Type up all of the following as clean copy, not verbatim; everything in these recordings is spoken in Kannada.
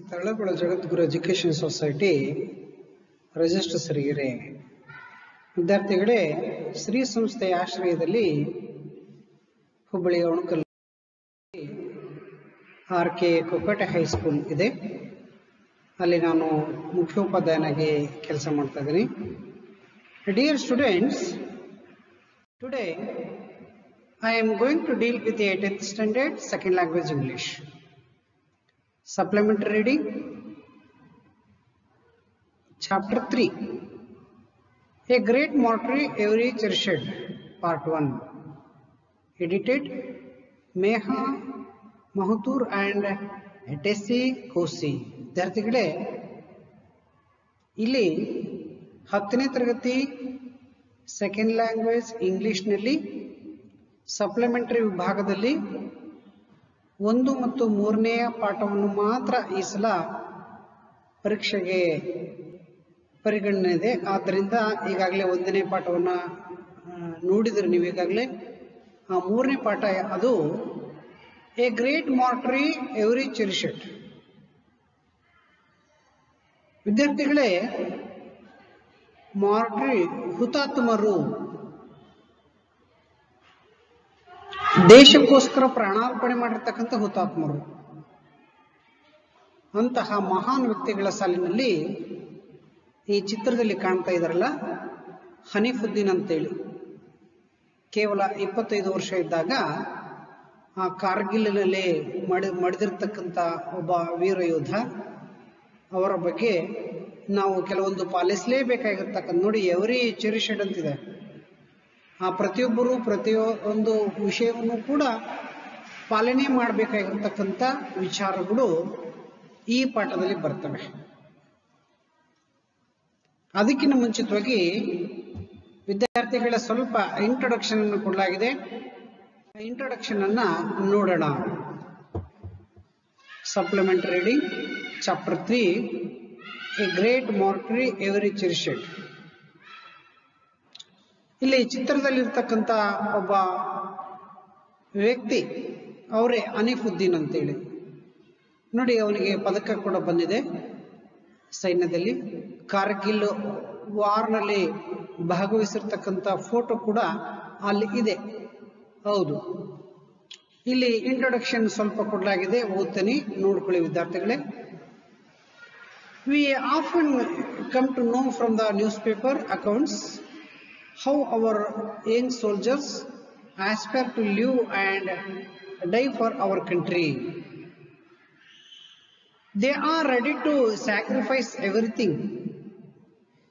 ತರಳಬಾಳು ಜಗದ್ಗುರು ಎಜುಕೇಶನ್ ಸೊಸೈಟಿ ರಿಜಿಸ್ಟರ್ ಸರಿಗೆರೆ ವಿದ್ಯಾರ್ಥಿಗಳೇ, ಶ್ರೀ ಸಂಸ್ಥೆಯ ಆಶ್ರಯದಲ್ಲಿ ಹುಬ್ಬಳ್ಳಿಯ ಉಣಕಲ್ RK ಕೊಕ್ಕಟೆ ಹೈಸ್ಕೂಲ್ ಇದೆ. ಅಲ್ಲಿ ನಾನು ಮುಖ್ಯೋಪಾಧ್ಯಾಯನಾಗಿ ಕೆಲಸ ಮಾಡ್ತಾ ಇದ್ದೀನಿ. Dear students, today I am going to deal with the 8th standard second language English. Supplementary reading, chapter 3, A Great Mortuary Every Cherished, part 1, edited Meha Mahathur and Tessie Kosi. ವಿದ್ಯಾರ್ಥಿಗಳೇ, ಇಲ್ಲಿ 10ನೇ ತರಗತಿ ಸೆಕೆಂಡ್ ಲ್ಯಾಂಗ್ವೇಜ್ ಇಂಗ್ಲಿಷ್ನಲ್ಲಿ ಸಪ್ಲಿಮೆಂಟರಿ ವಿಭಾಗದಲ್ಲಿ 1 ಮತ್ತು 3ನೇ ಪಾಠವನ್ನು ಮಾತ್ರ ಈ ಸಲ ಪರೀಕ್ಷೆಗೆ ಪರಿಗಣನೆ ಇದೆ. ಆದ್ದರಿಂದ ಈಗಾಗಲೇ 1ನೇ ಪಾಠವನ್ನು ನೋಡಿದರೆ ನೀವು ಈಗಾಗಲೇ. 3ನೇ ಪಾಠ ಅದು ಎ ಗ್ರೇಟ್ ಮಾರ್ಟರಿ ಎವ್ರಿ ಚೆರಿಷೆಡ್. ವಿದ್ಯಾರ್ಥಿಗಳೇ, ಮಾರ್ಟರಿ ಹುತಾತ್ಮರು, ದೇಶಕ್ಕೋಸ್ಕರ ಪ್ರಾಣಾರ್ಪಣೆ ಮಾಡಿರ್ತಕ್ಕಂಥ ಹುತಾತ್ಮರು, ಅಂತಹ ಮಹಾನ್ ವ್ಯಕ್ತಿಗಳ ಸಾಲಿನಲ್ಲಿ ಈ ಚಿತ್ರದಲ್ಲಿ ಕಾಣ್ತಾ ಇದ್ದಾರಲ್ಲ, ಹನೀಫುದ್ದೀನ್ ಅಂತೇಳಿ ಕೇವಲ 25 ವರ್ಷ ಇದ್ದಾಗ ಆ ಕಾರ್ಗಿಲ್ನಲ್ಲಿ ಮಡಿದಿರ್ತಕ್ಕಂಥ ಒಬ್ಬ ವೀರ ಯೋಧ. ಅವರ ಬಗ್ಗೆ ನಾವು ಕೆಲವೊಂದು ಪಾಲಿಸಲೇಬೇಕಾಗಿರ್ತಕ್ಕಂಥ, ನೋಡಿ ಎವ್ರಿ ಚೆರಿಷೆಡ್ ಅಂತಿದೆ, ಆ ಪ್ರತಿಯೊಬ್ಬರು ಪ್ರತಿಯೊಂದು ವಿಷಯವನ್ನು ಕೂಡ ಪಾಲನೆ ಮಾಡಬೇಕಾಗಿರ್ತಕ್ಕಂಥ ವಿಚಾರಗಳು ಈ ಪಾಠದಲ್ಲಿ ಬರ್ತವೆ. ಅದಕ್ಕಿಂತ ಮುಂಚಿತವಾಗಿ ವಿದ್ಯಾರ್ಥಿಗಳ ಸ್ವಲ್ಪ ಇಂಟ್ರೊಡಕ್ಷನ್ ಅನ್ನು ಕೊಡಲಾಗಿದೆ. ಇಂಟ್ರೊಡಕ್ಷನ್ ಅನ್ನ ನೋಡೋಣ. Supplementary reading, chapter 3, a great martyr every cherished. ಇಲ್ಲಿ ಚಿತ್ರದಲ್ಲಿರ್ತಕ್ಕಂಥ ಒಬ್ಬ ವ್ಯಕ್ತಿ, ಅವರೇ ಹನೀಫುದ್ದೀನ್ ಅಂತೇಳಿ. ನೋಡಿ, ಅವನಿಗೆ ಪದಕ ಕೂಡ ಬಂದಿದೆ ಸೈನ್ಯದಲ್ಲಿ. ಕಾರ್ಗಿಲ್ ವಾರ್ನಲ್ಲಿ ಭಾಗವಹಿಸಿರ್ತಕ್ಕಂಥ ಫೋಟೋ ಕೂಡ ಅಲ್ಲಿ ಇದೆ. ಹೌದು, ಇಲ್ಲಿ ಇಂಟ್ರೊಡಕ್ಷನ್ ಸ್ವಲ್ಪ ಕೊಡಲಾಗಿದೆ, ಓದ್ತೀನಿ, ನೋಡ್ಕೊಳ್ಳಿ ವಿದ್ಯಾರ್ಥಿಗಳೇ. We often come to know from the newspaper accounts how our young soldiers aspire to live and die for our country. They are ready to sacrifice everything.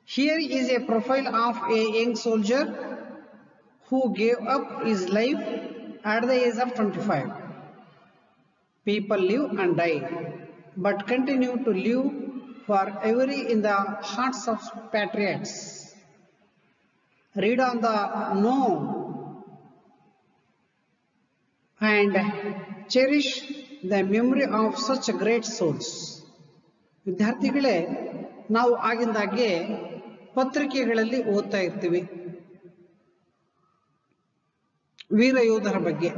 Here is a profile of a young soldier who gave up his life at the age of 25. People live and die, but continue to live forever in the hearts of patriots. Read on the know and cherish the memory of such great souls. ವಿದ್ಯಾರ್ಥಿಗಳೇ, ನಾವು ಆಗಿಂದಾಗೆ ಪತ್ರಿಕೆಗಳಲ್ಲಿ ಓದ್ತಾ ಇರ್ತೀವಿ ವೀರ ಯೋಧರ ಬಗ್ಗೆ.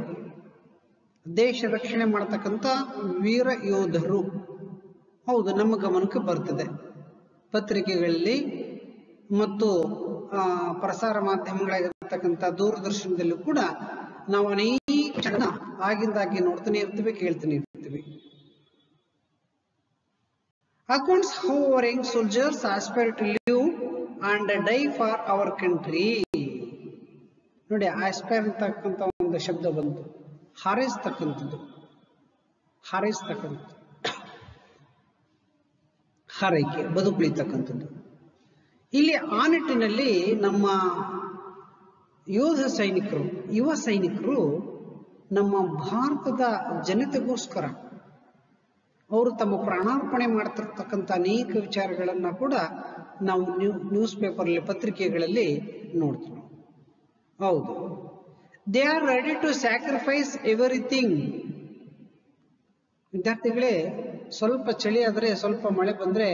ದೇಶ ರಕ್ಷಣೆ ಮಾಡತಕ್ಕಂಥ ವೀರ ಯೋಧರು, ಹೌದು, ನಮ್ಮ ಗಮನಕ್ಕೆ ಬರ್ತದೆ ಪತ್ರಿಕೆಗಳಲ್ಲಿ ಮತ್ತು ಪ್ರಸಾರ ಮಾಧ್ಯಮಗಳಾಗಿರ್ತಕ್ಕಂಥ ದೂರದರ್ಶನದಲ್ಲೂ ಕೂಡ ನಾವು ಅನೇಕ ಜನ ಆಗಿಂದಾಗಿ ನೋಡ್ತಾನೆ ಇರ್ತೀವಿ, ಕೇಳ್ತಾನೆ ಇರ್ತೀವಿ. Accounts how our young soldiers aspire to live and die for our country. ನೋಡಿ, ಆಸ್ಪೈರ್ ಅಂತಕ್ಕಂಥ ಒಂದು ಶಬ್ದ ಬಂತು, ಹಾರೈಸ್ತಕ್ಕಂಥದ್ದು, ಹಾರೈಸ್ತಕ್ಕಂಥದ್ದು, ಹಾರೈಕೆ, ಬದುಕುಳಿತಕ್ಕಂಥದ್ದು. ಇಲ್ಲಿ ಆ ನಿಟ್ಟಿನಲ್ಲಿ ನಮ್ಮ ಯೋಧ ಸೈನಿಕರು, ಯುವ ಸೈನಿಕರು ನಮ್ಮ ಭಾರತದ ಜನತೆಗೋಸ್ಕರ ಅವರು ತಮ್ಮ ಪ್ರಾಣಾರ್ಪಣೆ ಮಾಡ್ತಿರ್ತಕ್ಕಂಥ ಅನೇಕ ವಿಚಾರಗಳನ್ನ ಕೂಡ ನಾವು ನ್ಯೂಸ್ ಪೇಪರ್ಲ್ಲಿ, ಪತ್ರಿಕೆಗಳಲ್ಲಿ ನೋಡ್ತೀವಿ. ಹೌದು, they are ready to sacrifice everything. ವಿದ್ಯಾರ್ಥಿಗಳೇ, ಸ್ವಲ್ಪ ಚಳಿ ಆದರೆ, ಸ್ವಲ್ಪ ಮಳೆ ಬಂದ್ರೆ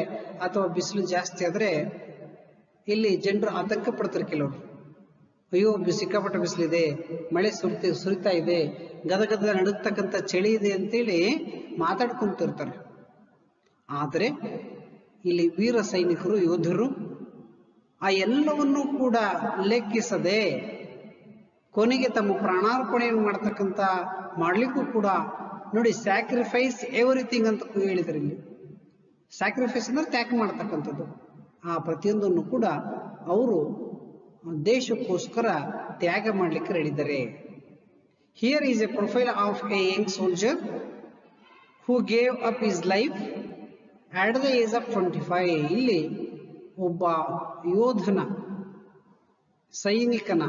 ಅಥವಾ ಬಿಸಿಲು ಜಾಸ್ತಿ ಆದರೆ ಇಲ್ಲಿ ಜನರು ಆತಂಕ ಪಡ್ತಾರೆ. ಕೆಲವರು, ಅಯ್ಯೋ ಸಿಕ್ಕಾಪಟ್ಟ ಬಿಸಿಲಿದೆ, ಮಳೆ ಸುರಿತಾ ಇದೆ, ಗದಗದ ನಡುತ್ತಕ್ಕಂಥ ಚಳಿ ಇದೆ ಅಂತೇಳಿ ಮಾತಾಡ್ಕೊಂತಿರ್ತಾರೆ. ಆದರೆ ಇಲ್ಲಿ ವೀರ ಸೈನಿಕರು, ಯೋಧರು ಆ ಎಲ್ಲವನ್ನೂ ಕೂಡ ಲೆಕ್ಕಿಸದೆ ಕೊನೆಗೆ ತಮ್ಮ ಪ್ರಾಣಾರ್ಪಣೆಯನ್ನು ಮಾಡಲಿಕ್ಕೂ ಕೂಡ ನೋಡಿ, ಸ್ಯಾಕ್ರಿಫೈಸ್ ಎವ್ರಿಥಿಂಗ್ ಅಂತ ಹೇಳಿದ್ರು ಇಲ್ಲಿ. ಸ್ಯಾಕ್ರಿಫೈಸ್ ಅಂದ್ರೆ ತ್ಯಾಗ ಮಾಡ್ತಕ್ಕಂಥದ್ದು. ಆ ಪ್ರತಿಯೊಂದನ್ನು ಕೂಡ ಅವರು ದೇಶಕ್ಕೋಸ್ಕರ ತ್ಯಾಗ ಮಾಡಲಿಕ್ಕೆ ರೆಡಿದ್ದಾರೆ. Here is a profile of a young soldier who gave up his life at the age of 25. ಇಲ್ಲಿ ಒಬ್ಬ ಯೋಧನ, ಸೈನಿಕನ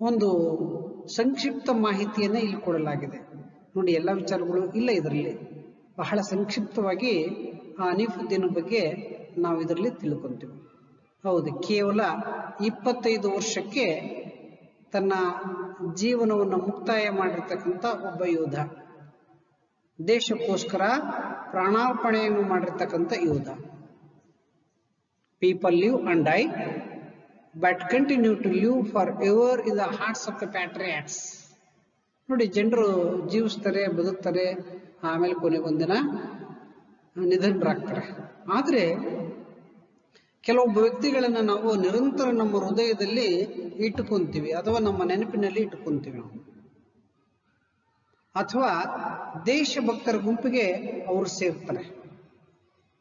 ಒಂದು ಸಂಕ್ಷಿಪ್ತ ಮಾಹಿತಿಯನ್ನು ಇಲ್ಲಿ ಕೊಡಲಾಗಿದೆ. ನೋಡಿ, ಎಲ್ಲ ವಿಚಾರಗಳು ಇಲ್ಲ ಇದರಲ್ಲಿ. ಬಹಳ ಸಂಕ್ಷಿಪ್ತವಾಗಿ ಆ ಹನೀಫುದ್ದೀನ್ ಬಗ್ಗೆ ನಾವು ಇದರಲ್ಲಿ ತಿಳ್ಕೊಂತೀವಿ. ಹೌದು, ಕೇವಲ 25 ವರ್ಷಕ್ಕೆ ತನ್ನ ಜೀವನವನ್ನು ಮುಕ್ತಾಯ ಮಾಡಿರ್ತಕ್ಕಂಥ ಒಬ್ಬ ಯೋಧ, ದೇಶಕ್ಕೋಸ್ಕರ ಪ್ರಾಣಾರ್ಪಣೆಯನ್ನು ಮಾಡಿರ್ತಕ್ಕಂಥ ಯೋಧ. People live and die but continue to live for ever in the hearts of the patriots. ನೋಡಿ, ಜನರು ಜೀವಿಸ್ತಾರೆ, ಬದುಕ್ತಾರೆ, ಆಮೇಲೆ ಕೊನೆಗೊಂದಿನ ನಿಧನರಾಗ್ತಾರೆ. ಆದರೆ ಕೆಲವೊಬ್ಬ ವ್ಯಕ್ತಿಗಳನ್ನು ನಾವು ನಿರಂತರ ನಮ್ಮ ಹೃದಯದಲ್ಲಿ ಇಟ್ಟುಕೊಂತೀವಿ, ಅಥವಾ ನಮ್ಮ ನೆನಪಿನಲ್ಲಿ ಇಟ್ಟುಕೊಂತೀವಿ ನಾವು, ಅಥವಾ ದೇಶಭಕ್ತರ ಗುಂಪಿಗೆ ಅವರು ಸೇರ್ತಾರೆ.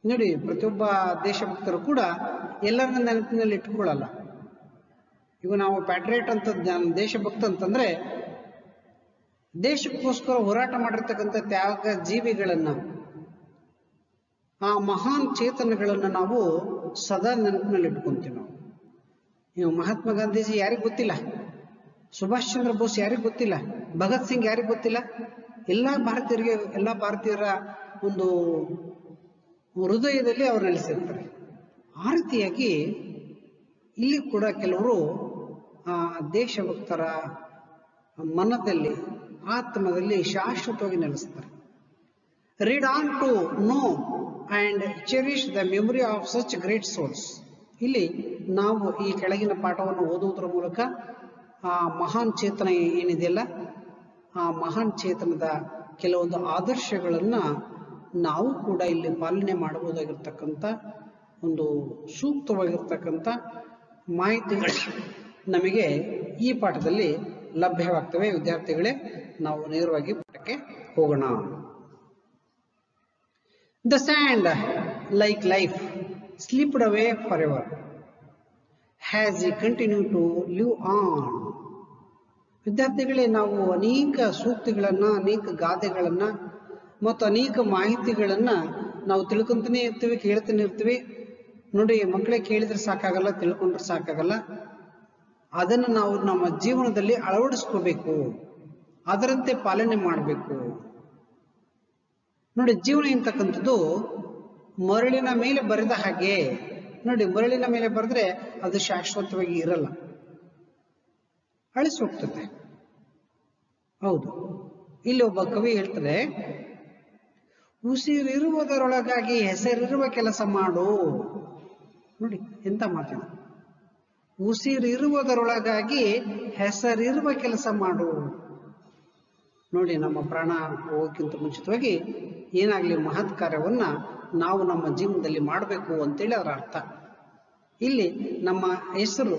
ನೋಡಿ, ಪ್ರತಿಯೊಬ್ಬ ದೇಶಭಕ್ತರು ಕೂಡ ಎಲ್ಲರನ್ನ ನೆನಪಿನಲ್ಲಿ ಇಟ್ಟುಕೊಳ್ಳಲ್ಲ. ಈಗ ನಾವು ಪ್ಯಾಟ್ರಿಯಟ್ ಅಂತ, ದೇಶಭಕ್ತ ಅಂತಂದ್ರೆ ದೇಶಕ್ಕೋಸ್ಕರ ಹೋರಾಟ ಮಾಡಿರ್ತಕ್ಕಂಥ ತ್ಯಾಗ ಜೀವಿಗಳನ್ನ, ಆ ಮಹಾನ್ ಚೇತನಗಳನ್ನ ನಾವು ಸದಾ ನೆನಪಿನಲ್ಲಿ ಇಟ್ಕೊಂತೀವಿ ನಾವು. ನೀವು ಮಹಾತ್ಮ ಗಾಂಧೀಜಿ ಯಾರಿಗೂ ಗೊತ್ತಿಲ್ಲ, ಸುಭಾಷ್ ಚಂದ್ರ ಬೋಸ್ ಯಾರಿಗೂ ಗೊತ್ತಿಲ್ಲ, ಭಗತ್ ಸಿಂಗ್ ಯಾರಿಗೂ ಗೊತ್ತಿಲ್ಲ. ಎಲ್ಲ ಭಾರತೀಯರ ಒಂದು ಹೃದಯದಲ್ಲಿ ಅವರು ನೆಲೆಸಿರ್ತಾರೆ. ಆ ರೀತಿಯಾಗಿ ಇಲ್ಲಿ ಕೂಡ ಕೆಲವರು ಆ ದೇಶಭಕ್ತರ ಮನದಲ್ಲಿ, ಆತ್ಮದಲ್ಲಿ ಶಾಶ್ವತವಾಗಿ ನೆಲೆಸ್ತಾರೆ. Read on to know and cherish the memory of such great souls. ಇಲ್ಲಿ ನಾವು ಈ ಕೆಳಗಿನ ಪಾಠವನ್ನು ಓದುವುದರ ಮೂಲಕ ಆ ಮಹಾನ್ ಚೇತನ ಏನಿದೆಯಲ್ಲ, ಆ ಮಹಾನ್ ಚೇತನದ ಕೆಲವೊಂದು ಆದರ್ಶಗಳನ್ನ ನಾವು ಕೂಡ ಇಲ್ಲಿ ಪಾಲನೆ ಮಾಡಬಹುದಾಗಿರ್ತಕ್ಕಂಥ ಒಂದು ಸೂಕ್ತವಾಗಿರ್ತಕ್ಕಂಥ ಮಾಹಿತಿಗಳು ನಮಗೆ ಈ ಪಾಠದಲ್ಲಿ ಲಭ್ಯವಾಗ್ತವೆ. ವಿದ್ಯಾರ್ಥಿಗಳೇ, ನಾವು ನೇರವಾಗಿ ಪಾಠಕ್ಕೆ ಹೋಗೋಣ. The sand, like life, slipped away forever as he continued to live on. ವಿದ್ಯಾರ್ಥಿಗಳೇ, ನಾವು ಅನೇಕ ಸೂಕ್ತಿಗಳನ್ನ, ಅನೇಕ ಗಾದೆಗಳನ್ನ ಮತ್ತು ಅನೇಕ ಮಾಹಿತಿಗಳನ್ನ ನಾವು ತಿಳ್ಕೊಂತಾನೆ ಇರ್ತೀವಿ, ಕೇಳ್ತಾನೆ ಇರ್ತೀವಿ. ನೋಡಿ, ಮಕ್ಕಳೇ, ಕೇಳಿದ್ರೆ ಸಾಕಾಗಲ್ಲ, ತಿಳ್ಕೊಂಡ್ರೆ ಸಾಕಾಗಲ್ಲ. ಅದನ್ನು ನಾವು ನಮ್ಮ ಜೀವನದಲ್ಲಿ ಅಳವಡಿಸ್ಕೋಬೇಕು, ಅದರಂತೆ ಪಾಲನೆ ಮಾಡಬೇಕು. ನೋಡಿ, ಜೀವನ ಅಂತಕ್ಕಂಥದ್ದು ಮರಳಿನ ಮೇಲೆ ಬರೆದ ಹಾಗೆ. ನೋಡಿ, ಮರಳಿನ ಮೇಲೆ ಬರೆದ್ರೆ ಅದು ಶಾಶ್ವತವಾಗಿ ಇರಲ್ಲ, ಅಳಿಸಿ ಹೋಗ್ತದೆ. ಹೌದು, ಇಲ್ಲಿ ಒಬ್ಬ ಕವಿ ಹೇಳ್ತಾರೆ, ಉಸಿರಿರುವುದರೊಳಗಾಗಿ ಹೆಸರಿರುವ ಕೆಲಸ ಮಾಡು. ನೋಡಿ, ಎಂತ ಮಾತಿದೆ. ಉಸಿರಿರುವುದರೊಳಗಾಗಿ ಹೆಸರಿರುವ ಕೆಲಸ ಮಾಡು. ನೋಡಿ, ನಮ್ಮ ಪ್ರಾಣ ಹೋಗೋಕ್ಕಿಂತ ಮುಂಚಿತವಾಗಿ ಏನಾಗ್ಲಿ ಮಹತ್ ಕಾರ್ಯವನ್ನ ನಾವು ನಮ್ಮ ಜೀವನದಲ್ಲಿ ಮಾಡಬೇಕು ಅಂತೇಳಿ ಅದರ ಅರ್ಥ. ಇಲ್ಲಿ ನಮ್ಮ ಹೆಸರು,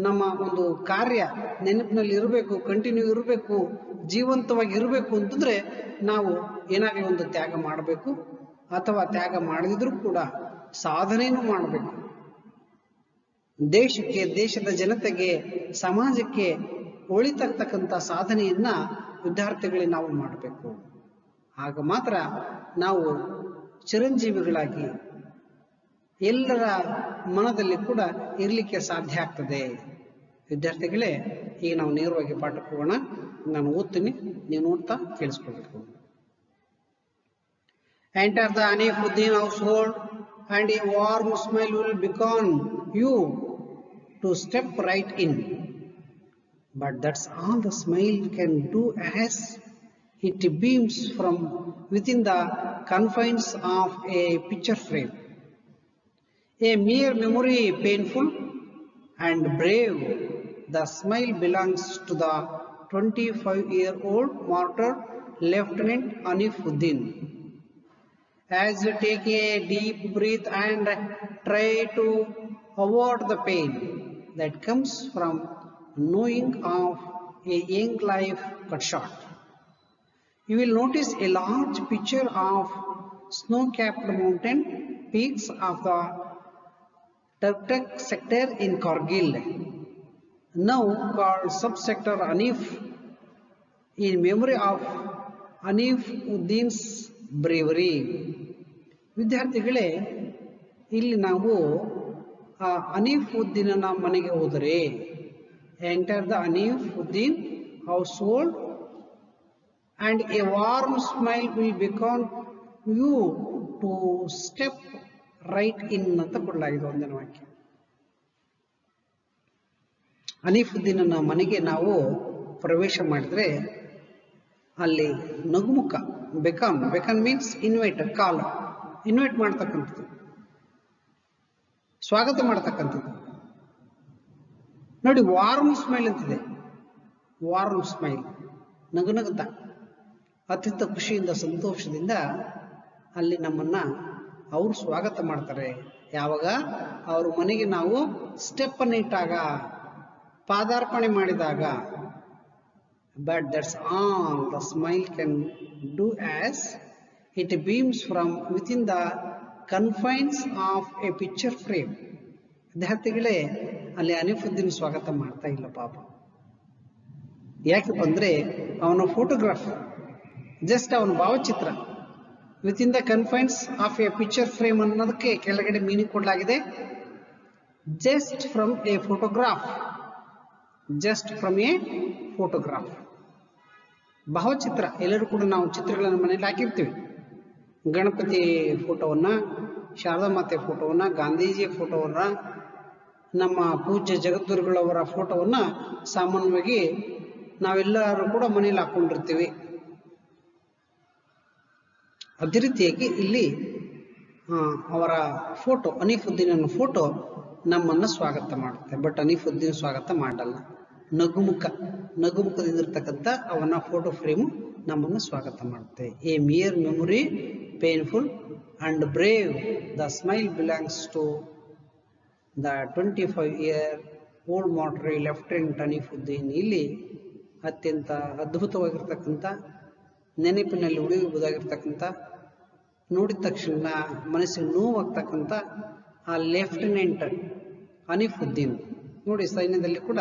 ನಮ್ಮ ಒಂದು ಕಾರ್ಯ ನೆನಪಿನಲ್ಲಿ ಇರಬೇಕು, ಕಂಟಿನ್ಯೂ ಇರಬೇಕು, ಜೀವಂತವಾಗಿ ಇರಬೇಕು ಅಂತಂದ್ರೆ ನಾವು ಏನಾಗಲಿ ಒಂದು ತ್ಯಾಗ ಮಾಡಬೇಕು, ಅಥವಾ ತ್ಯಾಗ ಮಾಡದಿದ್ರೂ ಕೂಡ ಸಾಧನೆಯನ್ನು ಮಾಡಬೇಕು. ದೇಶಕ್ಕೆ, ದೇಶದ ಜನತೆಗೆ, ಸಮಾಜಕ್ಕೆ ಒಳಿತಾಗ್ತಕ್ಕಂಥ ಸಾಧನೆಯನ್ನ ವಿದ್ಯಾರ್ಥಿಗಳೇ ನಾವು ಮಾಡಬೇಕು. ಆಗ ಮಾತ್ರ ನಾವು ಚಿರಂಜೀವಿಗಳಾಗಿ ಎಲ್ಲರ ಮನದಲ್ಲಿ ಕೂಡ ಇರಲಿಕ್ಕೆ ಸಾಧ್ಯ ಆಗ್ತದೆ. ವಿದ್ಯಾರ್ಥಿಗಳೇ, ಈಗ ನಾವು ನೇರವಾಗಿ ಪಾಠಕ್ಕೆ ಹೋಗೋಣ. ನಾನು ಓದ್ತೀನಿ, ನೀವು ನೋಡ್ತಾ ಕೇಳಿಸ್ಕೊಳ್ಬೇಕು. Enter the Hanifuddin household and a warm smile will beckon you to step right in. But that's all the smile can do as it beams from within the confines of a picture frame. A mere memory, painful and brave, the smile belongs to the 25-year-old martyr Lieutenant Hanifuddin. as you take a deep breath and try to avoid the pain that comes from knowing of a young life cut short. You will notice a large picture of snow-capped mountain peaks of the Turktuk sector in Kargil, now called subsector Hanif, in memory of Hanif Uddin's bravery. ವಿದ್ಯಾರ್ಥಿಗಳೇ, ಇಲ್ಲಿ ನಾವು ಹನೀಫ್ ಉದ್ದೀನನ ಮನೆಗೆ ಹೋದರೆ, enter the Hanifuddin house hold and a warm smile will become you to step right in ಅಂತ ಕೊಡಲಾಗಿದೆ ಒಂದನೇ ವಾಕ್ಯ. ಹನೀಫುದ್ದೀನನ ಮನೆಗೆ ನಾವು ಪ್ರವೇಶ ಮಾಡಿದ್ರೆ ಅಲ್ಲಿ ನಗುಮುಖ, ಬೆಕನ್ ಮೀನ್ಸ್ ಇನ್ವೈಟ್, ಕಾಲ್ ಇನ್ವೈಟ್ ಮಾಡ್ತಕ್ಕಂಥದ್ದು, ಸ್ವಾಗತ ಮಾಡ್ತಕ್ಕಂಥದ್ದು. ನೋಡಿ, ವಾರ್ಮ್ ಸ್ಮೈಲ್ ಅಂತಿದೆ, ವಾರ್ಮ್ ಸ್ಮೈಲ್, ನಗುನಗುತ್ತಾ ಅತ್ಯಂತ ಖುಷಿಯಿಂದ ಸಂತೋಷದಿಂದ ಅಲ್ಲಿ ನಮ್ಮನ್ನ ಅವರು ಸ್ವಾಗತ ಮಾಡ್ತಾರೆ. ಯಾವಾಗ ಅವ್ರ ಮನೆಗೆ ನಾವು ಸ್ಟೆಪ್ ಅನ್ನು ಇಟ್ಟಾಗ, ಪಾದಾರ್ಪಣೆ ಮಾಡಿದಾಗ. But that's all the smile can do as it beams from within the confines of a picture frame. ವಿದ್ಯಾರ್ಥಿಗಳೇ, ಅಲ್ಲಿ ಹನೀಫುದ್ದೀನ್ ಸ್ವಾಗತ ಮಾಡ್ತಾ ಇಲ್ಲ ಪಾಪ. ಯಾಕೆ ಬಂದ್ರೆ ಅವನ ಫೋಟೋಗ್ರಾಫ್, ಜಸ್ಟ್ ಅವನ ಭಾವಚಿತ್ರ, within the confines of a picture frame ಅನ್ನೋದಕ್ಕೆ ಕೆಳಗಡೆ ಮೀನಿಂಗ್ ಕೊಡಲಾಗಿದೆ. Just from a photograph, just from a photograph. ಭಾವಚಿತ್ರ, ಎಲ್ಲರೂ ಕೂಡ ನಾವು ಚಿತ್ರಗಳನ್ನು ಮನೆಯಲ್ಲಿ ಹಾಕಿರ್ತೀವಿ. ಗಣಪತಿ ಫೋಟೋವನ್ನ, ಶಾರದಾ ಮಾತೆ ಫೋಟೋವನ್ನ, ಗಾಂಧೀಜಿಯ ಫೋಟೋವನ್ನ, ನಮ್ಮ ಪೂಜ್ಯ ಜಗದ್ಗುರುಗಳವರ ಫೋಟೋವನ್ನ ಸಾಮಾನ್ಯವಾಗಿ ನಾವೆಲ್ಲರೂ ಕೂಡ ಮನೆಯಲ್ಲಿ ಹಾಕೊಂಡಿರ್ತೀವಿ. ಅದೇ ರೀತಿಯಾಗಿ ಇಲ್ಲಿ ಅವರ ಫೋಟೋ, ಹನೀಫುದ್ದೀನನ ಫೋಟೋ ನಮ್ಮನ್ನ ಸ್ವಾಗತ ಮಾಡುತ್ತೆ. ಬಟ್ ಹನೀಫುದ್ದೀನ್ ಸ್ವಾಗತ ಮಾಡಲ್ಲ. ನಗುಮುಖದಿಂದಿರ್ತಕ್ಕಂಥ ಅವನ ಫೋಟೋ ಫ್ರೇಮು ನಮ್ಮನ್ನು ಸ್ವಾಗತ ಮಾಡುತ್ತೆ. A mere memory, painful and brave, the smile belongs to the 25-year old martyr lieutenant Hanifuddin. ಇಲ್ಲಿ ಅತ್ಯಂತ ಅದ್ಭುತವಾಗಿರ್ತಕ್ಕಂಥ, ನೆನಪಿನಲ್ಲಿ ಉಳಿಯಬಹುದಾಗಿರ್ತಕ್ಕಂಥ, ನೋಡಿದ ತಕ್ಷಣ ಮನಸ್ಸಿಗೆ ನೋವಾಗ್ತಕ್ಕಂಥ ಆ ಲೆಫ್ಟಿನೆಂಟ್ ಹನೀಫುದ್ದೀನ್. ನೋಡಿ, ಸೈನ್ಯದಲ್ಲಿ ಕೂಡ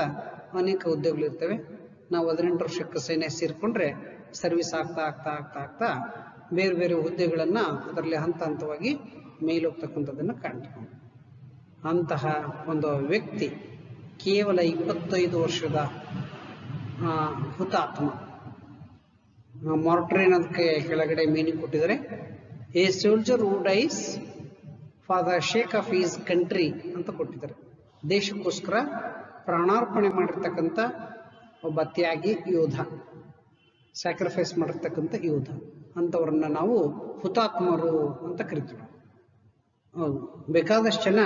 ಅನೇಕ ಹುದ್ದೆಗಳಿರ್ತವೆ. ನಾವು 18 ವರ್ಷಕ್ಕೆ ಸೈನ್ಯ ಸೇರಿಕೊಂಡ್ರೆ ಸರ್ವಿಸ್ ಆಗ್ತಾ ಆಗ್ತಾ ಆಗ್ತಾ ಆಗ್ತಾ ಬೇರೆ ಬೇರೆ ಹುದ್ದೆಗಳನ್ನ ಅದರಲ್ಲಿ ಹಂತ ಹಂತವಾಗಿ ಮೇಲೋಗ್ತಕ್ಕಂಥದ್ದನ್ನು ಕಾಣ್ತೀವಿ. ಅಂತಹ ಒಂದು ವ್ಯಕ್ತಿ ಕೇವಲ 25 ವರ್ಷದ ಹುತಾತ್ಮ. ಮಾರ್ಟರಿ ಅನ್ನೋದಕ್ಕೆ ಕೆಳಗಡೆ ಮೀನಿಂಗ್ ಕೊಟ್ಟಿದ್ದಾರೆ. A soldier who dies for the sake of his country ಅಂತ ಕೊಟ್ಟಿದ್ದಾರೆ. ದೇಶಕ್ಕೋಸ್ಕರ ಪ್ರಾಣಾರ್ಪಣೆ ಮಾಡಿರ್ತಕ್ಕಂಥ ಒಬ್ಬ ತ್ಯಾಗಿ ಯೋಧ, ಸ್ಯಾಕ್ರಿಫೈಸ್ ಮಾಡಿರ್ತಕ್ಕಂಥ ಯೋಧ, ಅಂಥವ್ರನ್ನ ನಾವು ಹುತಾತ್ಮರು ಅಂತ ಕರಿತೀವಿ. ಹೌದು, ಬೇಕಾದಷ್ಟು ಜನ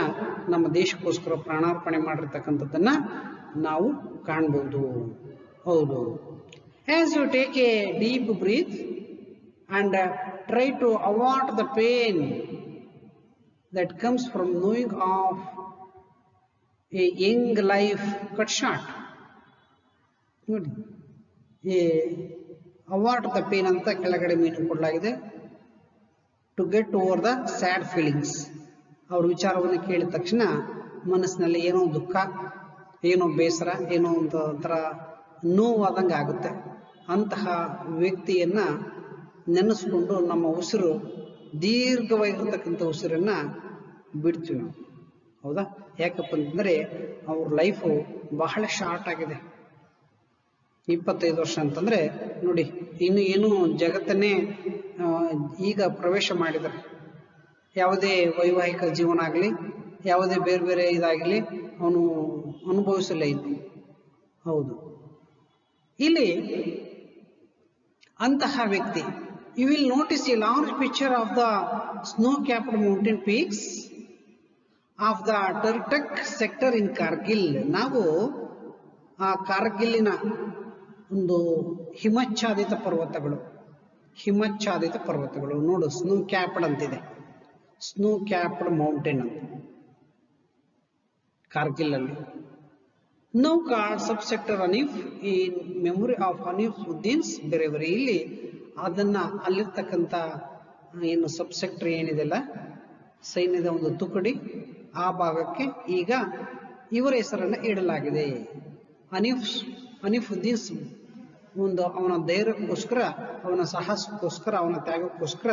ನಮ್ಮ ದೇಶಕ್ಕೋಸ್ಕರ ಪ್ರಾಣಾರ್ಪಣೆ ಮಾಡಿರ್ತಕ್ಕಂಥದ್ದನ್ನ ನಾವು ಕಾಣ್ಬೋದು. ಹೌದು. As you take a deep breath and try to avoid the pain that comes from knowing of a young life cut short. ನೋಡಿ, ಅವಾಯ್ಡ್ ದ ಪೇನ್ ಅಂತ ಕೆಳಗಡೆ ಮೀನಿಂಗ್ ಕೊಡಲಾಗಿದೆ. To get over the sad feelings. ಅವ್ರ ವಿಚಾರವನ್ನು ಕೇಳಿದ ತಕ್ಷಣ ಮನಸ್ಸಿನಲ್ಲಿ ಏನೋ ದುಃಖ, ಏನೋ ಬೇಸರ, ಏನೋ ಒಂದು ಒಂಥರ ನೋವಾದಂಗೆ ಆಗುತ್ತೆ. ಅಂತಹ ವ್ಯಕ್ತಿಯನ್ನ ನೆನೆಸ್ಕೊಂಡು ನಮ್ಮ ಉಸಿರು, ದೀರ್ಘವಾಗಿರ್ತಕ್ಕಂಥ ಉಸಿರನ್ನ ಬಿಡ್ತೀವಿ ನಾವು. ಹೌದಾ? ಯಾಕಪ್ಪ ಅಂತಂದ್ರೆ ಅವ್ರ ಲೈಫು ಬಹಳ ಶಾರ್ಟ್ ಆಗಿದೆ. 25 ವರ್ಷ ಅಂತಂದ್ರೆ ನೋಡಿ, ಇನ್ನು ಏನು ಜಗತ್ತನ್ನೇ ಈಗ ಪ್ರವೇಶ ಮಾಡಿದ್ದಾರೆ. ಯಾವುದೇ ವೈವಾಹಿಕ ಜೀವನ ಆಗಲಿ, ಯಾವುದೇ ಬೇರೆ ಬೇರೆ ಇದಾಗಲಿ ಅವನು ಅನುಭವಿಸಲ್ಲ ಇನ್ನು. ಹೌದು, ಇಲ್ಲಿ ಅಂತಹ ವ್ಯಕ್ತಿ, you will notice a large picture of the snow capped mountain peaks of the Turtok sector in Kargil. ನಾವು ಆ ಕಾರ್ಗಿಲ್ಲಿನ ಒಂದು ಹಿಮಚ್ಛಾದಿತ ಪರ್ವತಗಳು, ಹಿಮಚ್ಛಾದಿತ ಪರ್ವತಗಳು. ನೋಡು, ಸ್ನೋ ಕ್ಯಾಪ್ಡ್ ಅಂತಿದೆ, ಸ್ನೋ ಕ್ಯಾಪ್ಡ್ ಮೌಂಟೇನ್ ಅಂತ ಕಾರ್ಗಿಲ್ ಅಲ್ಲಿ. Now called sub sector Hanif in memory of Hanifuddin's bravery. ಇಲ್ಲಿ ಅದನ್ನ ಅಲ್ಲಿರ್ತಕ್ಕಂಥ ಏನು ಸಬ್ ಸೆಕ್ಟರ್ ಏನಿದೆಲ್ಲ, ಸೈನ್ಯದ ಒಂದು ತುಕಡಿ, ಆ ಭಾಗಕ್ಕೆ ಈಗ ಇವರ ಹೆಸರನ್ನು ಇಡಲಾಗಿದೆ. ಹನೀಫುದ್ದೀನ್ಸ್ ಒಂದು ಅವನ ಧೈರ್ಯಕ್ಕೋಸ್ಕರ, ಅವನ ಸಾಹಸಕ್ಕೋಸ್ಕರ, ಅವನ ತ್ಯಾಗಕ್ಕೋಸ್ಕರ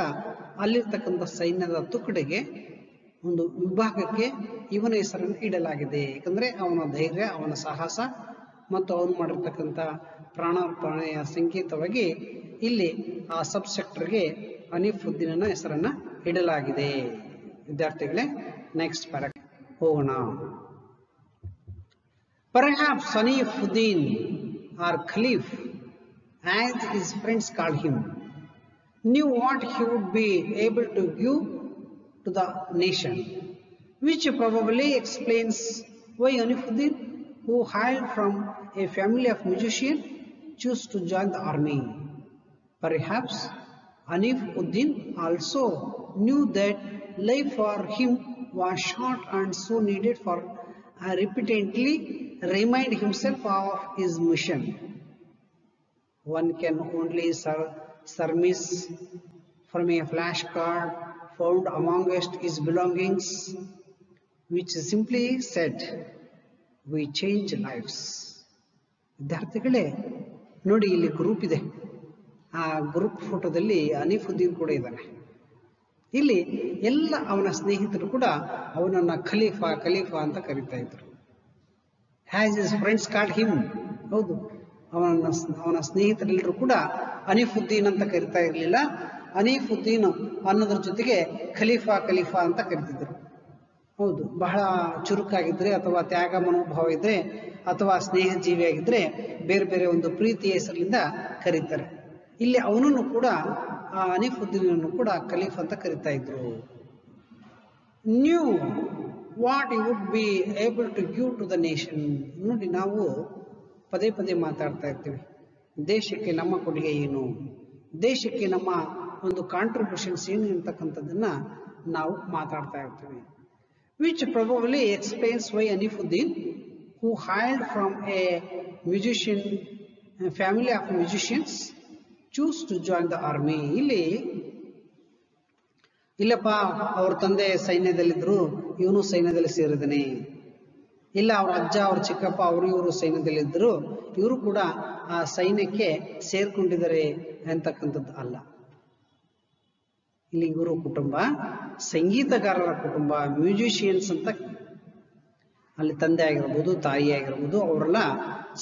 ಅಲ್ಲಿರ್ತಕ್ಕಂಥ ಸೈನ್ಯದ ತುಕಡಿಗೆ, ಒಂದು ವಿಭಾಗಕ್ಕೆ ಇವನ ಹೆಸರನ್ನು ಇಡಲಾಗಿದೆ. ಯಾಕಂದ್ರೆ ಅವನ ಧೈರ್ಯ, ಅವನ ಸಾಹಸ ಮತ್ತು ಅವನು ಮಾಡಿರ್ತಕ್ಕಂಥ ಪ್ರಾಣಾರ್ಪಣೆಯ ಸಂಕೇತವಾಗಿ ಇಲ್ಲಿ ಆ ಸಬ್ ಸೆಕ್ಟರ್ಗೆ ಹನೀಫುದ್ದೀನನ ಹೆಸರನ್ನ ಇಡಲಾಗಿದೆ. ವಿದ್ಯಾರ್ಥಿಗಳೇ, ನೆಕ್ಸ್ಟ್ ಪ್ಯಾರಾಗ್ರಾಫ್ ಹೋಗೋಣ. Perhaps Hanifuddin or Khalif, as his friends called him, knew what he would be able to give to the nation, which probably explains why Hanifuddin, who hailed from a family of musicians, chose to join the army. Perhaps Hanifuddin also knew that life for him was short and so needed for repeatedly remind himself of his mission. One can only surmise from a flashcard found amongst his belongings, which simply said, "We change lives." ವಿದ್ಯಾರ್ಥಿಗಳೇ ನೋಡಿ, ಇಲ್ಲಿ ಗ್ರೂಪ್ ಇದೆ. ಆ ಗ್ರೂಪ್ ಫೋಟೋದಲ್ಲಿ ಹನೀಫುದ್ದೀನ್ ಕೂಡ ಇದ್ದಾನೆ. ಇಲ್ಲಿ ಎಲ್ಲ ಅವನ ಸ್ನೇಹಿತರು ಕೂಡ ಅವನನ್ನ ಖಲೀಫಾ ಖಲೀಫಾ ಅಂತ ಕರೀತಾ ಇದ್ರು. Has is friends called him. ಹೌದು, ಅವನ ಸ್ನೇಹಿತರೆಲ್ಲರೂ ಕೂಡ ಹನೀಫುದ್ದೀನ್ ಅಂತ ಕರಿತಾ ಇರಲಿಲ್ಲ. ಹನೀಫುದ್ದೀನ್ ಅನ್ನೋದ್ರ ಜೊತೆಗೆ ಖಲೀಫಾ ಖಲೀಫಾ ಅಂತ ಕರಿತಿದ್ರು. ಹೌದು, ಬಹಳ ಚುರುಕಾಗಿದ್ರೆ ಅಥವಾ ತ್ಯಾಗ ಮನೋಭಾವ ಇದ್ರೆ ಅಥವಾ ಸ್ನೇಹ ಜೀವಿಯಾಗಿದ್ರೆ ಬೇರೆ ಬೇರೆ ಒಂದು ಪ್ರೀತಿಯ ಹೆಸರಿನಿಂದ ಕರೀತಾರೆ. ಇಲ್ಲಿ ಅವನನ್ನು ಕೂಡ, ಆ ಹನೀಫುದ್ದೀನನ್ನು ಕೂಡ ಖಲೀಫ್ ಅಂತ ಕರಿತಾ ಇದ್ರು. Knew what you would be able to give to the nation. ನೋಡಿ, ನಾವು ಪದೇ ಪದೇ ಮಾತಾಡ್ತಾ ಇರ್ತೀವಿ, ದೇಶಕ್ಕೆ ನಮ್ಮ ಕೊಡುಗೆ ಏನು, ದೇಶಕ್ಕೆ ನಮ್ಮ ಒಂದು ಕಾಂಟ್ರಿಬ್ಯೂಷನ್ಸ್ ಏನು ಅಂತಕ್ಕಂಥದ್ದನ್ನ ನಾವು ಮಾತಾಡ್ತಾ ಇರ್ತೀವಿ. Which probably explains why Hanifuddin, who hailed from a musician family of musicians, choose to join the army. ಇಲ್ಲಪ್ಪ, ಅವ್ರ ತಂದೆ ಸೈನ್ಯದಲ್ಲಿದ್ರು, ಇವನು ಸೈನ್ಯದಲ್ಲಿ ಸೇರಿದಾನೆ. ಇಲ್ಲ, ಅವ್ರ ಅಜ್ಜ, ಅವ್ರ ಚಿಕ್ಕಪ್ಪ, ಅವರು ಇವರು ಸೈನ್ಯದಲ್ಲಿದ್ದರು, ಇವರು ಕೂಡ ಆ ಸೈನ್ಯಕ್ಕೆ ಸೇರ್ಕೊಂಡಿದ್ದಾರೆ ಅಂತಕ್ಕಂಥದ್ದು ಅಲ್ಲ. ಇಲ್ಲಿ ಇವರು ಕುಟುಂಬ ಸಂಗೀತಗಾರರ ಕುಟುಂಬ, ಮ್ಯೂಸಿಷಿಯನ್ಸ್ ಅಂತ. ಅಲ್ಲಿ ತಂದೆ ಆಗಿರ್ಬೋದು, ತಾಯಿ ಆಗಿರ್ಬೋದು, ಅವರೆಲ್ಲ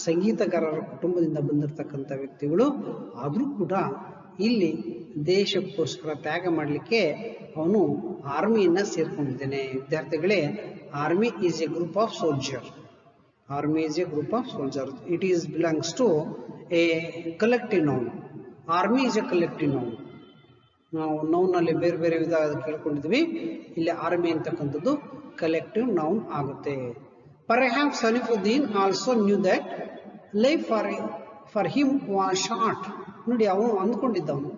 ಸಂಗೀತಗಾರರ ಕುಟುಂಬದಿಂದ ಬಂದಿರತಕ್ಕಂಥ ವ್ಯಕ್ತಿಗಳು. ಆದರೂ ಕೂಡ ಇಲ್ಲಿ ದೇಶಕ್ಕೋಸ್ಕರ ತ್ಯಾಗ ಮಾಡಲಿಕ್ಕೆ ಅವನು ಆರ್ಮಿಯನ್ನ ಸೇರ್ಕೊಂಡಿದ್ದೇನೆ. ವಿದ್ಯಾರ್ಥಿಗಳೇ, army is a group of soldier. Army is a group of soldier. It is belongs to a collective noun. Army is a collective noun. ನಾವು ನೌನಲ್ಲಿ ಬೇರೆ ಬೇರೆ ವಿಧ ಕೇಳ್ಕೊಂಡಿದ್ವಿ. ಇಲ್ಲಿ ಆರ್ಮಿ ಅಂತಕ್ಕಂಥದ್ದು ಕಲೆಕ್ಟಿವ್ ನೌನ್ ಆಗುತ್ತೆ. Perhaps Hanifuddin also knew that life for him was short. ನೋಡಿ, ಅವನು ಅಂದ್ಕೊಂಡಿದ್ದವನು,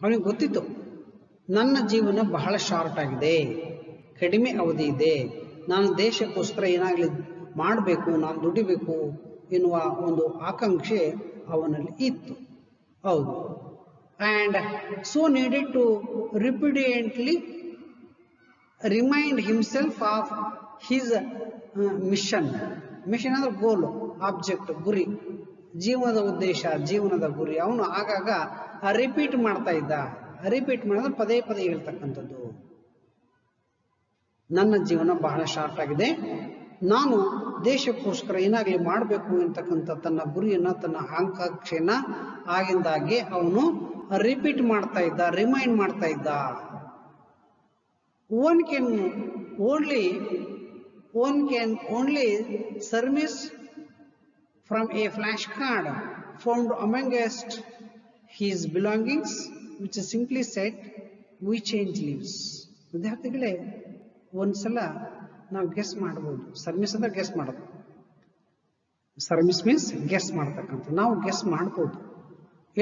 ಅವನಿಗೆ ಗೊತ್ತಿತ್ತು ನನ್ನ ಜೀವನ ಬಹಳ ಶಾರ್ಟ್ ಆಗಿದೆ, ಕಡಿಮೆ ಅವಧಿ ಇದೆ, ನಾನು ದೇಶಕ್ಕೋಸ್ಕರ ಏನಾಗಲಿ ಮಾಡಬೇಕು, ನಾನು ದುಡಿಬೇಕು ಎನ್ನುವ ಒಂದು ಆಕಾಂಕ್ಷೆ ಅವನಲ್ಲಿ ಇತ್ತು. ಹೌದು. And so needed to repeatedly remind himself of his mission. Mission ಅಂದ್ರೆ ಗೋಲ್, ಆಬ್ಜೆಕ್ಟ್, ಗುರಿ, ಜೀವನದ ಉದ್ದೇಶ, ಜೀವನದ ಗುರಿ. ಅವನು ಆಗಾಗ ರಿಪೀಟ್ ಮಾಡ್ತಾ ಇದ್ದ. ರಿಪೀಟ್ ಮಾಡಿದ್ರೆ ಪದೇ ಪದೇ ಹೇಳ್ತಕ್ಕಂಥದ್ದು, ನನ್ನ ಜೀವನ ಬಹಳ ಶಾರ್ಟ್ ಆಗಿದೆ, ನಾನು ದೇಶಕ್ಕೋಸ್ಕರ ಏನಾಗಲಿ ಮಾಡಬೇಕು ಅಂತಕ್ಕಂಥ ತನ್ನ ಗುರಿಯನ್ನ, ತನ್ನ ಆಕಾಂಕ್ಷೆಯನ್ನ ಆಗಿಂದಾಗೆ ಅವನು ರಿಪೀಟ್ ಮಾಡ್ತಾ ಇದ್ದ, ರಿಮೈಂಡ್ ಮಾಡ್ತಾ ಇದ್ದ. One can only surmise from a flashcard found amongst his belongings, which is simply said, "We change lives." ವಿದ್ಯಾರ್ಥಿಗಳೇ, ಒಂದ್ಸಲ ನಾವು ಗೆಸ್ ಮಾಡಬಹುದು. ಸರ್ಮಿಸ್ ಅಂದ್ರೆ ಗೆಸ್ ಮಾಡೋದು. ಸರ್ಮಿಸ್ ಮೀನ್ಸ್ ಗೆಸ್ ಮಾಡ್ತಕ್ಕಂಥ. ನಾವು ಗೆಸ್ ಮಾಡ್ಬೋದು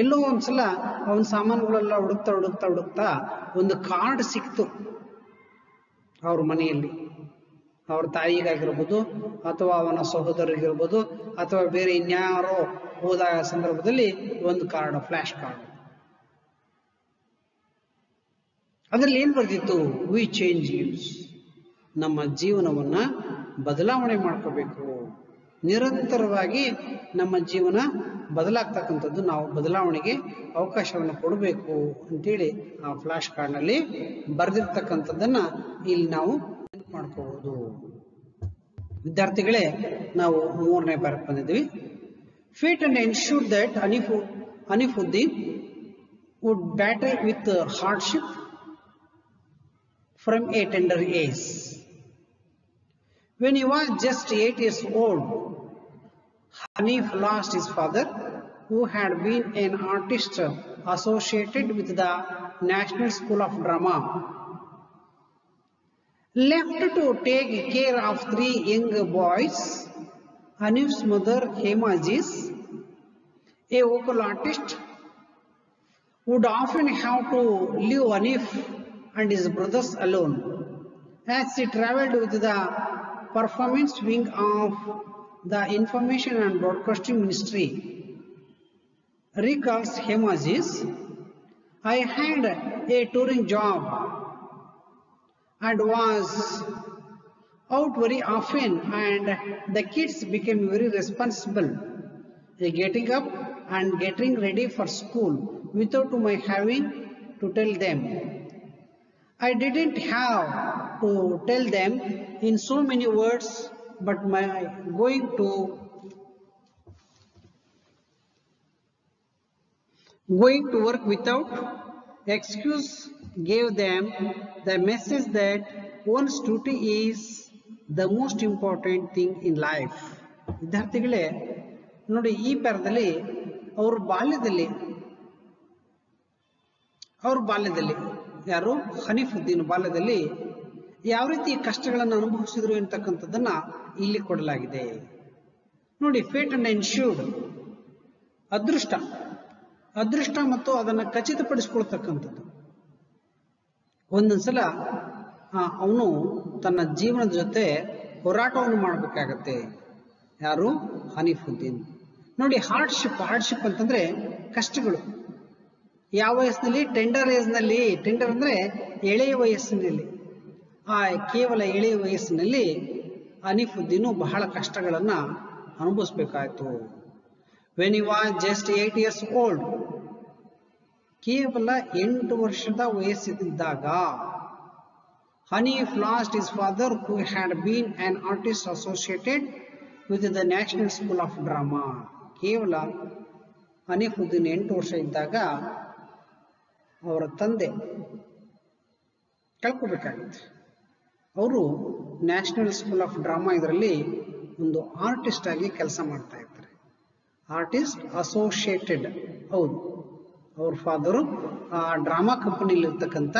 ಎಲ್ಲೋ ಒಂದ್ಸಲ ಅವನ ಸಾಮಾನುಗಳೆಲ್ಲ ಹುಡುಕ್ತಾ ಹುಡುಕ್ತಾ ಹುಡುಕ್ತಾ ಒಂದು ಕಾರ್ಡ್ ಸಿಕ್ತು ಅವ್ರ ಮನೆಯಲ್ಲಿ. ಅವ್ರ ತಾಯಿಗಾಗಿರ್ಬೋದು ಅಥವಾ ಅವನ ಸಹೋದರಿಗಿರ್ಬೋದು ಅಥವಾ ಬೇರೆ ಇನ್ಯಾರೋ ಹೋದ ಸಂದರ್ಭದಲ್ಲಿ ಒಂದು ಕಾರ್ಡ್, ಫ್ಲಾಶ್ ಕಾರ್ಡ್. ಅದರಲ್ಲಿ ಏನ್ ಬರ್ದಿತ್ತು? We change use. ನಮ್ಮ ಜೀವನವನ್ನ ಬದಲಾವಣೆ ಮಾಡ್ಕೋಬೇಕು. ನಿರಂತರವಾಗಿ ನಮ್ಮ ಜೀವನ ಬದಲಾಗ್ತಕ್ಕಂಥದ್ದು, ನಾವು ಬದಲಾವಣೆಗೆ ಅವಕಾಶವನ್ನು ಕೊಡಬೇಕು ಅಂತೇಳಿ ಆ ಫ್ಲಾಶ್ ಕಾರ್ಡ್ನಲ್ಲಿ ಬರೆದಿರ್ತಕ್ಕಂಥದ್ದನ್ನ ಇಲ್ಲಿ ನಾವು ನೆನಪು ಮಾಡ್ಕೋಬಹುದು. ವಿದ್ಯಾರ್ಥಿಗಳೇ, ನಾವು 3ನೇ ಪ್ಯಾರಾಗ್ರಾಫ್ ಬಂದಿದ್ವಿ. Fate and ensure that Hanifuddin would battle with hardship from a tender age. When he was just 8 years old, Hanif lost his father, who had been an artist associated with the National School of Drama. Left to take care of 3 young boys, Hanif's mother, Hema Aziz, a vocal artist, would often have to leave Hanif and his brothers alone as he traveled with the performance wing of the Information and Broadcasting Ministry. Recalls Hema Aziz, I had a touring job and was out very often, and the kids became very responsible, getting up and getting ready for school without my having to tell them. I didn't have to tell them in so many words, but my going to work without excuse gave them the message that one's duty is the most important thing in life. ವಿದ್ಯಾರ್ಥಿಗಳೇ ನೋಡಿ, ಈ ಪ್ಯಾರದಲ್ಲಿ ಅವ್ರ ಬಾಲ್ಯದಲ್ಲಿ ಯಾರು ಹನೀಫುದ್ದೀನ್ ಬಾಲ್ಯದಲ್ಲಿ ಯಾವ ರೀತಿ ಕಷ್ಟಗಳನ್ನು ಅನುಭವಿಸಿದ್ರು ಅಂತಕ್ಕಂಥದ್ದನ್ನ ಇಲ್ಲಿ ಕೊಡಲಾಗಿದೆ ನೋಡಿ. ಫೇಟ್ ಅಂಡ್ ಎನ್ಶೂರ್ಡ್, ಅದೃಷ್ಟ ಮತ್ತು ಅದನ್ನು ಖಚಿತಪಡಿಸಿಕೊಳ್ತಕ್ಕಂಥದ್ದು. ಒಂದೊಂದ್ಸಲ ಅವನು ತನ್ನ ಜೀವನದ ಜೊತೆ ಹೋರಾಟವನ್ನು ಮಾಡಬೇಕಾಗತ್ತೆ. ಯಾರು? ಹನೀಫುದ್ದೀನ್. ನೋಡಿ, ಹಾರ್ಡ್ಶಿಪ್ ಅಂತಂದ್ರೆ ಕಷ್ಟಗಳು. ಯಾವ ವಯಸ್ಸಿನಲ್ಲಿ? ಟೆಂಡರ್ ಏಜ್ನಲ್ಲಿ. ಟೆಂಡರ್ ಅಂದ್ರೆ ಎಳೆಯ ವಯಸ್ಸಿನಲ್ಲಿ. ಆ ಕೇವಲ ಎಳೆಯ ವಯಸ್ಸಿನಲ್ಲಿ ಹನೀಫುದ್ದೀನು ಬಹಳ ಕಷ್ಟಗಳನ್ನ ಅನುಭವಿಸ್ಬೇಕಾಯ್ತು. When he was just 8 years old, ಕೇವಲ 8 ವರ್ಷದ ವಯಸ್ಸಿದ್ದಾಗ, Hanif lost his father who had been an artist associated with the National School of Drama. ಕೇವಲ ಹನೀಫುದ್ದೀನ್ 8 ವರ್ಷ ಇದ್ದಾಗ ಅವರ ತಂದೆ ಕಳ್ಕೋಬೇಕಾಗುತ್ತೆ. ಅವರು ನ್ಯಾಷನಲ್ ಸ್ಕೂಲ್ ಆಫ್ ಡ್ರಾಮಾ ಇದರಲ್ಲಿ ಒಂದು ಆರ್ಟಿಸ್ಟ್ ಆಗಿ ಕೆಲಸ ಮಾಡ್ತಾ ಇರ್ತಾರೆ. Artist associated. ಹೌದು, ಅವ್ರ ಫಾದರು ಆ ಡ್ರಾಮಾ ಕಂಪನಿಲಿ ಇರ್ತಕ್ಕಂಥ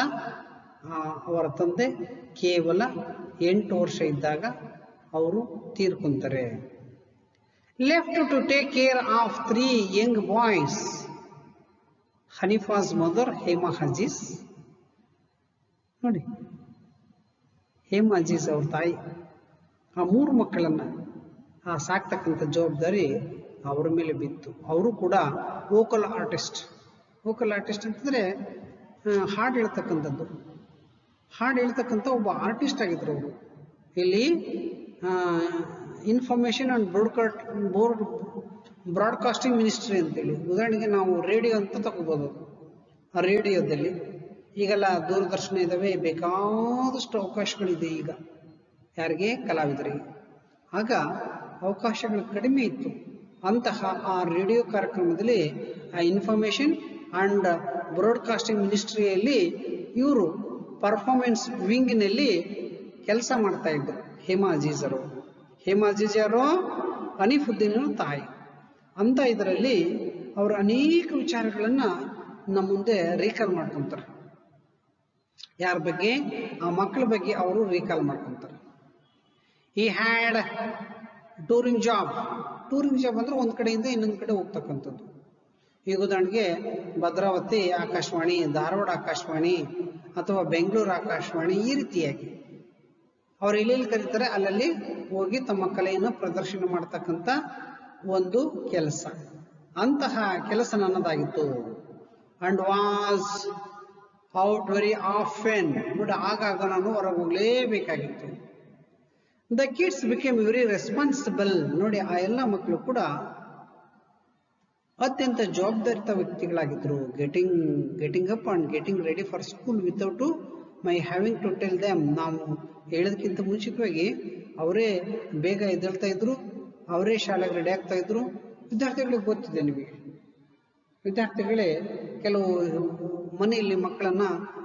ಅವರ ತಂದೆ ಕೇವಲ 8 ವರ್ಷ ಇದ್ದಾಗ ಅವರು ತೀರ್ಕೊಂತಾರೆ. Left to take care of 3 young boys, Hanif's mother Hema Aziz. ನೋಡಿ, ಹೇಮಾ ಅಜೀಜ್ ಅವ್ರ ತಾಯಿ ಆ 3 ಮಕ್ಕಳನ್ನ ಸಾಕ್ತಕ್ಕಂಥ ಜವಾಬ್ದಾರಿ ಅವರ ಮೇಲೆ ಬಿತ್ತು. ಅವರು ಕೂಡ ವೋಕಲ್ ಆರ್ಟಿಸ್ಟ್ ಅಂತಂದ್ರೆ ಹಾಡು ಹೇಳ್ತಕ್ಕಂಥ ಒಬ್ಬ ಆರ್ಟಿಸ್ಟ್ ಆಗಿದ್ರು ಅವರು. ಇಲ್ಲಿ ಇನ್ಫಾರ್ಮೇಶನ್ ಅಂಡ್ ಬ್ರಾಡ್ಕಾಸ್ಟಿಂಗ್ ಮಿನಿಸ್ಟ್ರಿ ಅಂತೇಳಿ, ಉದಾಹರಣೆಗೆ ನಾವು ರೇಡಿಯೋ ಅಂತ ತಗೋಬಹುದು. ಆ ರೇಡಿಯೋದಲ್ಲಿ ಈಗೆಲ್ಲ ದೂರದರ್ಶನ ಇದಾವೆ, ಬೇಕಾದಷ್ಟು ಅವಕಾಶಗಳಿದೆ ಈಗ ಯಾರಿಗೆ? ಕಲಾವಿದರಿಗೆ. ಆಗ ಅವಕಾಶಗಳು ಕಡಿಮೆ ಇತ್ತು. ಅಂತಹ ಆ ರೇಡಿಯೋ ಕಾರ್ಯಕ್ರಮದಲ್ಲಿ ಆ ಇನ್ಫಾರ್ಮೇಶನ್ ಅಂಡ್ ಬ್ರಾಡ್ಕಾಸ್ಟಿಂಗ್ ಮಿನಿಸ್ಟ್ರಿಯಲ್ಲಿ ಇವರು ಪರ್ಫಾರ್ಮೆನ್ಸ್ ವಿಂಗ್ನಲ್ಲಿ ಕೆಲಸ ಮಾಡ್ತಾ ಇದ್ರು ಹೇಮಾ ಅಜೀಜರು. ಹೇಮಾ ಅಜೀಜ್ ಯಾರು? ಹನೀಫುದ್ದೀನ್ ತಾಯಿ. ಅಂತ ಇದರಲ್ಲಿ ಅವರು ಅನೇಕ ವಿಚಾರಗಳನ್ನ ನಮ್ಮ ಮುಂದೆ ರೀಕಾಲ್ ಮಾಡ್ಕೊಂತಾರೆ. ಯಾರ ಬಗ್ಗೆ? ಆ ಮಕ್ಕಳ ಬಗ್ಗೆ ಅವರು ರೀಕಾಲ್ ಮಾಡ್ಕೊಂತಾರೆ. ಈ ಹ್ಯಾಡ್ ಟೂರಿಂಗ್ ಜಾಬ್ ಅಂದ್ರೆ ಒಂದ್ ಕಡೆಯಿಂದ ಇನ್ನೊಂದು ಕಡೆ ಹೋಗ್ತಕ್ಕಂಥದ್ದು. ಈಗ ಉದಾಹರಣೆಗೆ ಭದ್ರಾವತಿ ಆಕಾಶವಾಣಿ, ಧಾರವಾಡ ಆಕಾಶವಾಣಿ ಅಥವಾ ಬೆಂಗಳೂರು ಆಕಾಶವಾಣಿ, ಈ ರೀತಿಯಾಗಿ ಅವ್ರು ಎಲ್ಲೆಲ್ಲಿ ಕರೀತಾರೆ ಅಲ್ಲಲ್ಲಿ ಹೋಗಿ ತಮ್ಮ ಕಲೆಯನ್ನು ಪ್ರದರ್ಶನ ಮಾಡ್ತಕ್ಕಂಥ ಒಂದು ಕೆಲಸ. ಅಂತಹ ಕೆಲಸ ನನ್ನದಾಗಿತ್ತು. And was out very often, ನೋಡಿ ಆಗಾಗ ನಾನು ಹೊರಗೆ ಹೋಗಲೇಬೇಕಾಗಿತ್ತು. The kids became very responsible, ನೋಡಿ ಆ ಎಲ್ಲ ಮಕ್ಕಳು ಕೂಡ ಅತ್ಯಂತ ಜವಾಬ್ದಾರಿತ ವ್ಯಕ್ತಿಗಳಾಗಿದ್ರು. Getting up and getting ready for school without my having to tell them. ನಾವು ಹೇಳೋದಕ್ಕಿಂತ ಮುಂಚಿತವಾಗಿ ಅವರೇ ಬೇಗ ಎದ್ದೇಳ್ತಾ ಇದ್ರು, ಅವರೇ ಶಾಲೆಗೆ ರೆಡಿ ಆಗ್ತಾ ಇದ್ರು. ವಿದ್ಯಾರ್ಥಿಗಳಿಗೆ ಗೊತ್ತಿದೆ, ನಿಮಗೆ ವಿದ್ಯಾರ್ಥಿಗಳೇ ಕೆಲವು ಮನೆಯಲ್ಲಿ ಮಕ್ಕಳನ್ನ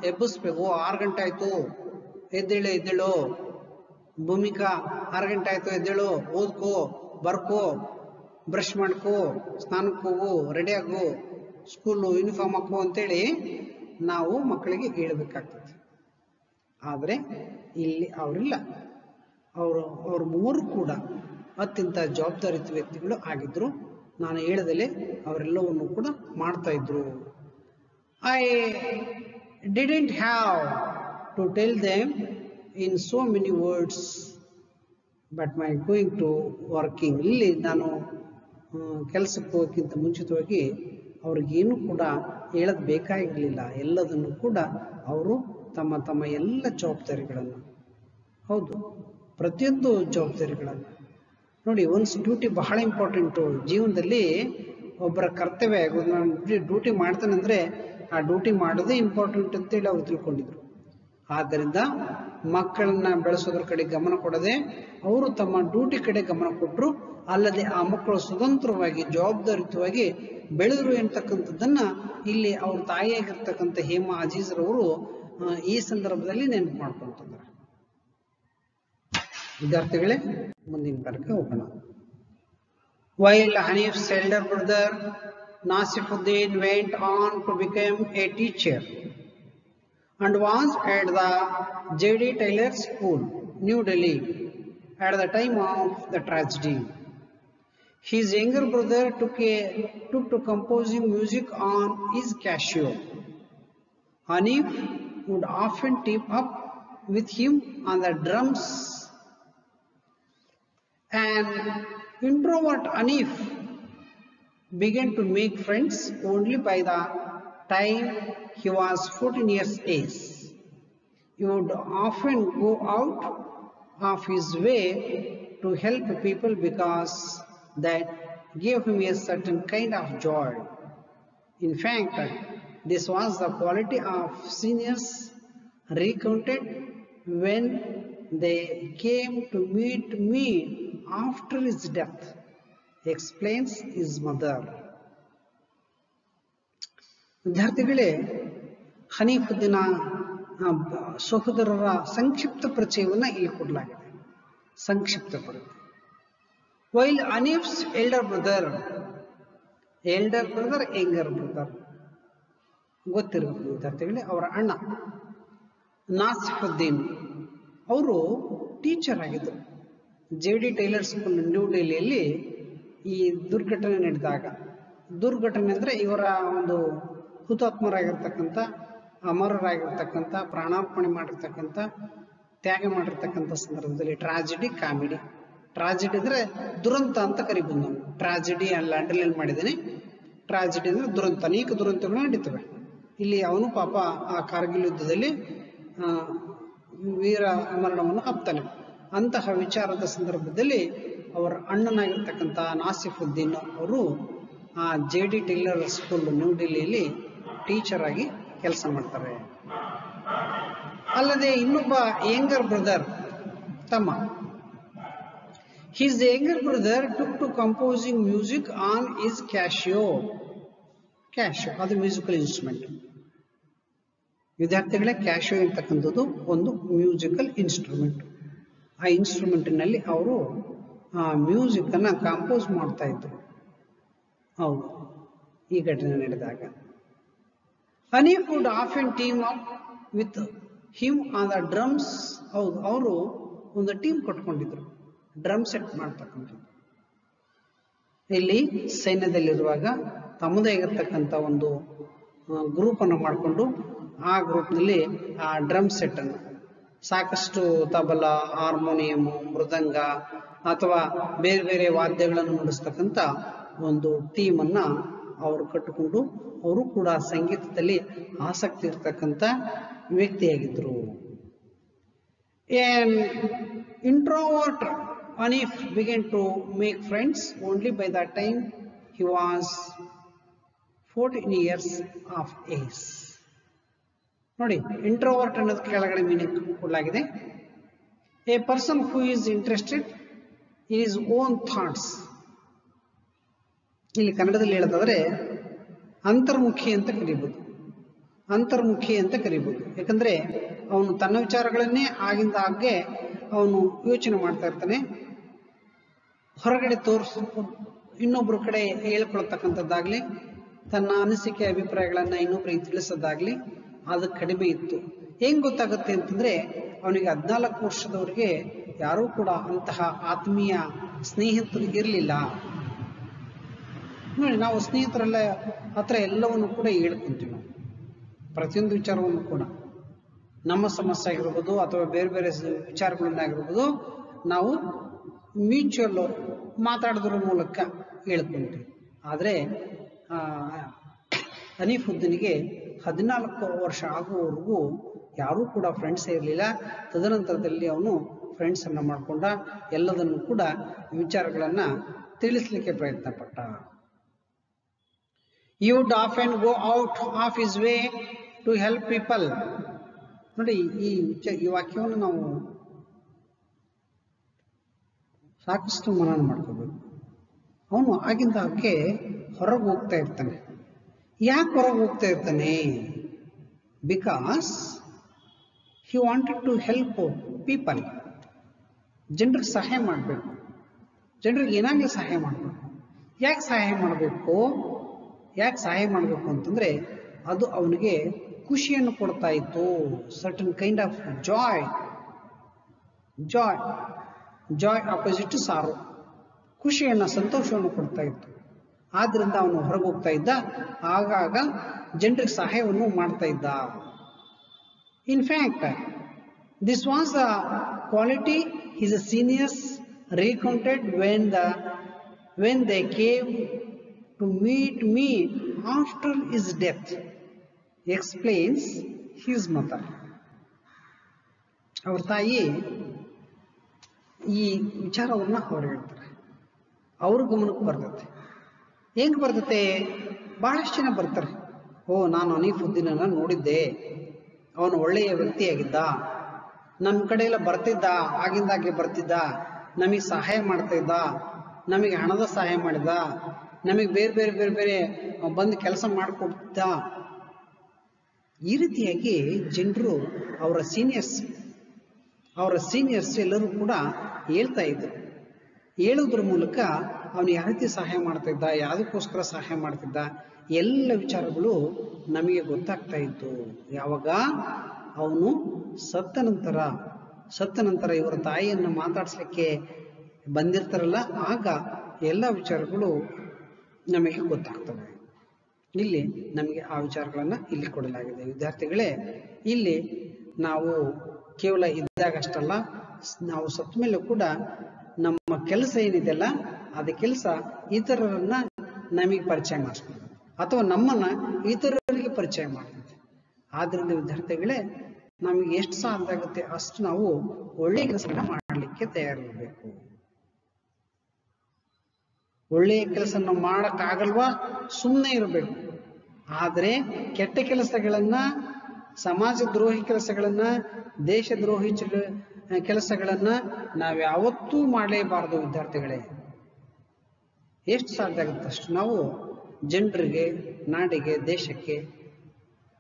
ಎಬ್ಬಿಸ್ಬೇಕು. 6 ಗಂಟೆ ಆಯ್ತು, ಎದ್ದೇಳು, ಭೂಮಿಕಾ 6 ಗಂಟೆ ಆಯ್ತು, ಎದ್ದೇಳು, ಓದ್ಕೋ, ಬರ್ಕೋ, ಬ್ರಷ್ ಮಾಡ್ಕೋ, ಸ್ನಾನಕ್ಕೆ ಹೋಗು, ರೆಡಿ ಆಗು, ಸ್ಕೂಲು ಯೂನಿಫಾರ್ಮ್ ಹಾಕೋ ಅಂತೇಳಿ ನಾವು ಮಕ್ಕಳಿಗೆ ಹೇಳಬೇಕಾಗ್ತದೆ. ಆದರೆ ಇಲ್ಲಿ ಅವರಿಲ್ಲ. ಅವರು ಮೂವರು ಕೂಡ ಅತ್ಯಂತ ಜವಾಬ್ದಾರಿತ ವ್ಯಕ್ತಿಗಳು ಆಗಿದ್ರು. ನಾನು ಹೇಳದಲ್ಲೇ ಅವರೆಲ್ಲವನ್ನು ಕೂಡ ಮಾಡ್ತಾ ಇದ್ರು. I didn't have to tell them in so many words but my going to working. ಇಲ್ಲಿ ನಾನು ಕೆಲಸಕ್ಕೆ ಹೋಗೋಕ್ಕಿಂತ ಮುಂಚಿತವಾಗಿ ಅವ್ರಿಗೇನು ಕೂಡ ಹೇಳೋದು ಬೇಕಾಗಿರಲಿಲ್ಲ. ಎಲ್ಲದನ್ನು ಕೂಡ ಅವರು ತಮ್ಮ ಎಲ್ಲ ಜವಾಬ್ದಾರಿಗಳನ್ನು, ಹೌದು ಪ್ರತಿಯೊಂದು ಜವಾಬ್ದಾರಿಗಳನ್ನು ನೋಡಿ. ಒನ್ಸ್ ಡ್ಯೂಟಿ ಬಹಳ ಇಂಪಾರ್ಟೆಂಟು ಜೀವನದಲ್ಲಿ. ಒಬ್ಬರ ಕರ್ತವ್ಯ, ಡ್ಯೂಟಿ ಮಾಡ್ತಾನಂದ್ರೆ ಆ ಡ್ಯೂಟಿ ಮಾಡೋದೇ ಇಂಪಾರ್ಟೆಂಟ್ ಅಂತೇಳಿ ಅವ್ರು ತಿಳ್ಕೊಂಡಿದ್ರು. ಆದ್ದರಿಂದ ಮಕ್ಕಳನ್ನ ಬೆಳೆಸೋದ್ರ ಕಡೆ ಗಮನ ಕೊಡದೆ ಅವರು ತಮ್ಮ ಡ್ಯೂಟಿ ಕಡೆ ಗಮನ ಕೊಟ್ಟರು. ಅಲ್ಲದೆ ಆ ಮಕ್ಕಳು ಸ್ವತಂತ್ರವಾಗಿ ಜವಾಬ್ದಾರಿತವಾಗಿ ಬೆಳೆದ್ರು ಎಂತಕ್ಕಂಥದ್ದನ್ನ ಇಲ್ಲಿ ಅವ್ರ ತಾಯಿಯಾಗಿರ್ತಕ್ಕಂಥ ಹೇಮಾ ಅಜೀಜ್ರವರು ಈ ಸಂದರ್ಭದಲ್ಲಿ ನೆನಪು ಮಾಡ್ಕೊಂತಿದ್ದಾರೆ. ವಿದ್ಯಾರ್ಥಿಗಳೇ, ಮುಂದಿನ ಭಾಗಕ್ಕೆ ಹೋಗೋಣ. While Hanif's elder brother Nasifuddin went on to become a teacher and was at the J.D. Taylor School, New Delhi, at the time of the tragedy. His younger brother took to composing music on his Casio. Hanif would often team up with him on the drums. And introvert Hanif began to make friends only by the time he was 14 years age. He would often go out of his way to help people because that gave him a certain kind of joy. In fact, this was the quality of seniors recounted when they came to meet me after his death, explains his mother. ವಿದ್ಯಾರ್ಥಿಗಳೇ, ಹನೀಫುದ್ದೀನ ಸಹೋದರರ ಸಂಕ್ಷಿಪ್ತ ಪರಿಚಯವನ್ನು ಇಲ್ಲಿ ಕೊಡಲಾಗಿದೆ. ಸಂಕ್ಷಿಪ್ತ ಪರಿಚಯ. While Hanif's elder brother, younger brother, ಗೊತ್ತಿರಬೇಕು ವಿದ್ಯಾರ್ಥಿಗಳೇ, ಅವರ ಅಣ್ಣ ನಾಸಿಫುದ್ದೀನ್ ಅವರು ಟೀಚರ್ ಆಗಿದ್ದರು. J.D. ಟೈಲರ್ ಸ್ಕೂಲ್ ನ್ಯೂ ಡೆಲ್ಲಿಯಲ್ಲಿ ಈ ದುರ್ಘಟನೆ ನಡೆದಾಗ, ದುರ್ಘಟನೆ ಅಂದರೆ ಇವರ ಒಂದು ಹುತಾತ್ಮರಾಗಿರ್ತಕ್ಕಂಥ, ಅಮರರಾಗಿರ್ತಕ್ಕಂಥ, ಪ್ರಾಣಾರ್ಪಣೆ ಮಾಡಿರ್ತಕ್ಕಂಥ, ತ್ಯಾಗ ಮಾಡಿರ್ತಕ್ಕಂಥ ಸಂದರ್ಭದಲ್ಲಿ ಟ್ರಾಜಿಡಿ, ಕಾಮಿಡಿ. ಟ್ರಾಜಿಡಿ ಅಂದರೆ ದುರಂತ ಅಂತ ಕರಿಬೋದು ನಾವು. ಟ್ರಾಜಿಡಿ ಅಲ್ಲ, ಅಂಡರ್ಲೈನ್ ಮಾಡಿದ್ದೇನೆ. ಟ್ರಾಜಿಡಿ ಅಂದರೆ ದುರಂತ, ಅನೇಕ ದುರಂತಗಳು ನಡೀತವೆ. ಇಲ್ಲಿ ಅವನು ಪಾಪ ಆ ಕಾರ್ಗಿಲ್ ಯುದ್ಧದಲ್ಲಿ ವೀರ ಮರಣವನ್ನು ಅಪ್ತಾನೆ. ಅಂತಹ ವಿಚಾರದ ಸಂದರ್ಭದಲ್ಲಿ ಅವರ ಅಣ್ಣನಾಗಿರ್ತಕ್ಕಂಥ ನಾಸಿಫುದ್ದೀನ್ ಅವರು ಆ J.D. ಟೈಲರ್ ಸ್ಕೂಲ್ ನ್ಯೂ ಡೆಲ್ಲಿಯಲ್ಲಿ ಟೀಚರ್ ಆಗಿ ಕೆಲಸ ಮಾಡ್ತಾರೆ. ಅಲ್ಲದೆ ಇನ್ನೊಬ್ಬ ಯಂಗರ್ ಬ್ರದರ್, ತಮ್ಮ, his younger brother took to composing music on his Casio. Casio ಅದು ಮ್ಯೂಸಿಕಲ್ ಇನ್ಸ್ಟ್ರೂಮೆಂಟ್. ವಿದ್ಯಾರ್ಥಿಗಳೇ, ಕ್ಯಾಶಿಯೋ ಅಂತಕ್ಕಂಥದ್ದು ಒಂದು ಮ್ಯೂಸಿಕಲ್ ಇನ್ಸ್ಟ್ರೂಮೆಂಟ್. ಆ ಇನ್ಸ್ಟ್ರೂಮೆಂಟಿನಲ್ಲಿ ಅವರು ಆ ಮ್ಯೂಸಿಕ್ ಅನ್ನ ಕಂಪೋಸ್ ಮಾಡ್ತಾ ಇದ್ರು. ಹೌದು, ಈ ಘಟನೆ ನಡೆದಾಗ Hanif would often team up with him on the drums. ಹೌದು, ಅವರು ಒಂದು ಟೀಮ್ ಕಟ್ಕೊಂಡಿದ್ರು, ಡ್ರಮ್ ಸೆಟ್ ಮಾಡ್ತಕ್ಕಂಥದ್ದು. ಇಲ್ಲಿ ಸೈನ್ಯದಲ್ಲಿರುವಾಗ ತಮ್ಮದೇ ಆಗಿರ್ತಕ್ಕಂಥ ಒಂದು ಗ್ರೂಪನ್ನು ಮಾಡಿಕೊಂಡು ಆ ಗ್ರೂಪ್ನಲ್ಲಿ ಆ ಡ್ರಮ್ ಸೆಟ್ಟನ್ನು ಸಾಕಷ್ಟು ತಬಲ, ಹಾರ್ಮೋನಿಯಮು, ಮೃದಂಗ ಅಥವಾ ಬೇರೆ ಬೇರೆ ವಾದ್ಯಗಳನ್ನು ನುಡಿಸ್ತಕ್ಕಂಥ ಒಂದು ಟೀಮನ್ನು ಅವರು ಕಟ್ಟಿಕೊಂಡು ಅವರು ಕೂಡ ಸಂಗೀತದಲ್ಲಿ ಆಸಕ್ತಿ ಇರ್ತಕ್ಕಂಥ ವ್ಯಕ್ತಿಯಾಗಿದ್ದರು. An introvert Hanif began to make friends only by that time he was 14 years of age. ನೋಡಿ, ಇಂಟ್ರೋವರ್ಟ್ ಅನ್ನೋದು ಕೆಳಗಡೆ ಮೀನಿಂಗ್ ಕೊಡಲಾಗಿದೆ. A person who is interested in his own thoughts. ಇಲ್ಲಿ ಕನ್ನಡದಲ್ಲಿ ಹೇಳೋದಾದ್ರೆ ಅಂತರ್ಮುಖಿ ಅಂತ ಕರೀಬಹುದು. ಅಂತರ್ಮುಖಿ ಅಂತ ಕರೀಬಹುದು. ಯಾಕಂದ್ರೆ ಅವನು ತನ್ನ ವಿಚಾರಗಳನ್ನೇ ಆಗಿಂದ ಹಾಗೆ ಅವನು ಯೋಚನೆ ಮಾಡ್ತಾ ಇರ್ತಾನೆ. ಹೊರಗಡೆ ಇನ್ನೊಬ್ಬರ ಕಡೆ ಹೇಳ್ಕೊಳ್ತಕ್ಕಂಥದ್ದಾಗ್ಲಿ, ತನ್ನ ಅನಿಸಿಕೆ ಅಭಿಪ್ರಾಯಗಳನ್ನ ಇನ್ನೊಬ್ಬರಿಗೆ ತಿಳಿಸೋದಾಗ್ಲಿ ಅದು ಕಡಿಮೆ ಇತ್ತು. ಹೆಂಗ್ ಗೊತ್ತಾಗುತ್ತೆ ಅಂತಂದ್ರೆ, ಅವನಿಗೆ 14 ವರ್ಷದವರೆಗೆ ಯಾರೂ ಕೂಡ ಅಂತಹ ಆತ್ಮೀಯ ಸ್ನೇಹಿತರು ಇರಲಿಲ್ಲ. ನೋಡಿ, ನಾವು ಸ್ನೇಹಿತರೆಲ್ಲ ಹತ್ರ ಎಲ್ಲವನ್ನು ಕೂಡ ಹೇಳ್ಕೊಂತೀವಿ. ನಾವು ಪ್ರತಿಯೊಂದು ವಿಚಾರವನ್ನು ಕೂಡ ನಮ್ಮ ಸಮಸ್ಯೆ ಆಗಿರ್ಬೋದು ಅಥವಾ ಬೇರೆ ಬೇರೆ ವಿಚಾರಗಳನ್ನಾಗಿರ್ಬೋದು ನಾವು ಮ್ಯೂಚುವಲ್ ಮಾತಾಡೋದ್ರ ಮೂಲಕ ಹೇಳ್ಕೊಂತೀವಿ. ಆದರೆ ಹನೀಫುದ್ದೀನಿಗೆ 14 ವರ್ಷ ಆಗುವವರೆಗೂ ಯಾರೂ ಕೂಡ ಫ್ರೆಂಡ್ಸೇ ಇರಲಿಲ್ಲ. ತದನಂತರದಲ್ಲಿ ಅವನು ಫ್ರೆಂಡ್ಸನ್ನು ಮಾಡಿಕೊಂಡ, ಎಲ್ಲದನ್ನು ಕೂಡ ವಿಚಾರಗಳನ್ನು ತಿಳಿಸ್ಲಿಕ್ಕೆ ಪ್ರಯತ್ನ ಪಟ್ಟ. He would often go out of his way to help people. ನೋಡಿ, ಈ ವಾಕ್ಯವನ್ನು ನಾವು ಸಾಕಷ್ಟು ಮನನ ಮಾಡ್ಕೋಬೇಕು. ಅವನು ಆಗಿಂದ ಹಾಗೆ ಹೊರಗೆ ಹೋಗ್ತಾ ಇರ್ತಾನೆ. ಯಾಕೆ ಹೊರಗೆ ಹೋಗ್ತಾ ಇರ್ತಾನೆ? Because he wanted to help people. ಜನರಿಗೆ ಸಹಾಯ ಮಾಡಬೇಕು, ಜನರಿಗೆ ಏನಾಗಲಿ ಸಹಾಯ ಮಾಡಬೇಕು. ಯಾಕೆ ಸಹಾಯ ಮಾಡಬೇಕು? ಯಾಕೆ ಸಹಾಯ ಮಾಡಬೇಕು ಅಂತಂದ್ರೆ ಅದು ಅವನಿಗೆ ಖುಷಿಯನ್ನು ಕೊಡ್ತಾ ಇತ್ತು. Certain kind of Joy. Joy Joy opposite ಸಾರು. ಖುಷಿಯನ್ನ, ಸಂತೋಷವನ್ನು ಕೊಡ್ತಾ ಇತ್ತು. ಆದ್ರಿಂದ ಅವನು ಹೊರಗೆ ಹೋಗ್ತಾ ಇದ್ದ, ಆಗಾಗ ಜನರಿಗೆ ಸಹಾಯವನ್ನು ಮಾಡ್ತಾ ಇದ್ದ. In fact this was the quality his seniors recounted when they came to meet me after his death, explains his mother. ಅವ್ರ ತಾಯಿ ಈ ವಿಚಾರವನ್ನ ಅವ್ರು ಹೇಳ್ತಾರೆ. ಅವ್ರ ಗಮನಕ್ಕೆ ಬರ್ತತೆ. ಹೆಂಗ್ ಬರ್ತತೆ? ಬಹಳಷ್ಟು ಜನ ಬರ್ತಾರೆ. ನಾನು ಹನೀಫುದ್ದೀನನ್ನ ನೋಡಿದ್ದೆ, ಅವನು ಒಳ್ಳೆಯ ವ್ಯಕ್ತಿಯಾಗಿದ್ದ, ನಮ್ಮ ಕಡೆ ಎಲ್ಲ ಬರ್ತಿದ್ದ, ಆಗಿಂದಾಗೆ ಬರ್ತಿದ್ದ, ನಮಗೆ ಸಹಾಯ ಮಾಡ್ತಾ ಇದ್ದ, ನಮಗೆ ಹಣದ ಸಹಾಯ ಮಾಡಿದ, ನಮಗೆ ಬೇರೆ ಬೇರೆ ಬೇರೆ ಬೇರೆ ಬಂದು ಕೆಲಸ ಮಾಡಿಕೊಡ್ತಿದ್ದ. ಈ ರೀತಿಯಾಗಿ ಜನರು ಅವರ ಸೀನಿಯರ್ಸ್ ಎಲ್ಲರೂ ಕೂಡ ಹೇಳ್ತಾ ಇದ್ರು. ಹೇಳೋದ್ರ ಮೂಲಕ ಅವನು ಯಾವ ರೀತಿ ಸಹಾಯ ಮಾಡ್ತಾ ಇದ್ದ, ಯಾವುದಕ್ಕೋಸ್ಕರ ಸಹಾಯ ಮಾಡ್ತಿದ್ದ, ಎಲ್ಲ ವಿಚಾರಗಳು ನಮಗೆ ಗೊತ್ತಾಗ್ತಾ ಇತ್ತು. ಯಾವಾಗ ಅವನು ಸತ್ತ ನಂತರ ಇವರ ತಾಯಿಯನ್ನು ಮಾತಾಡ್ಸ್ಲಿಕ್ಕೆ ಬಂದಿರ್ತಾರಲ್ಲ, ಆಗ ಎಲ್ಲ ವಿಚಾರಗಳು ನಮಗೆ ಗೊತ್ತಾಗ್ತವೆ. ಇಲ್ಲಿ ನಮಗೆ ಆ ವಿಚಾರಗಳನ್ನ ಇಲ್ಲಿ ಕೊಡಲಾಗಿದೆ. ವಿದ್ಯಾರ್ಥಿಗಳೇ, ಇಲ್ಲಿ ನಾವು ಕೇವಲ ಇದ್ದಾಗಷ್ಟಲ್ಲ, ನಾವು ಸತ್ತ ಮೇಲೂ ಕೂಡ ನಮ್ಮ ಕೆಲಸ ಏನಿದೆಯಲ್ಲ, ಅದ ಕೆಲಸ ಇತರರನ್ನ ನಮಗೆ ಪರಿಚಯ ಮಾಡಿಸ್ಬೋದು ಅಥವಾ ನಮ್ಮನ್ನ ಇತರರಿಗೆ ಪರಿಚಯ ಮಾಡ್ತದೆ. ಆದ್ರಿಂದ ವಿದ್ಯಾರ್ಥಿಗಳೇ, ನಮಗೆ ಎಷ್ಟು ಸಾಧ್ಯ ಆಗುತ್ತೆ ಅಷ್ಟು ನಾವು ಒಳ್ಳೆಯ ಕೆಲಸಗಳನ್ನ ಮಾಡಲಿಕ್ಕೆ ತಯಾರಿರಬೇಕು. ಒಳ್ಳೆಯ ಕೆಲಸ ನಾವು ಮಾಡಕ್ಕಾಗಲ್ವಾ? ಸುಮ್ಮನೆ ಇರಬೇಕು. ಆದರೆ ಕೆಟ್ಟ ಕೆಲಸಗಳನ್ನ, ಸಮಾಜ ದ್ರೋಹಿ ಕೆಲಸಗಳನ್ನ, ದೇಶದ್ರೋಹಿ ಕೆಲಸಗಳನ್ನ ನಾವ್ಯಾವತ್ತೂ ಮಾಡಲೇಬಾರದು ವಿದ್ಯಾರ್ಥಿಗಳೇ. ಎಷ್ಟು ಸಾಧ್ಯ ಆಗುತ್ತೆ ಅಷ್ಟು ನಾವು ಜನರಿಗೆ, ನಾಡಿಗೆ, ದೇಶಕ್ಕೆ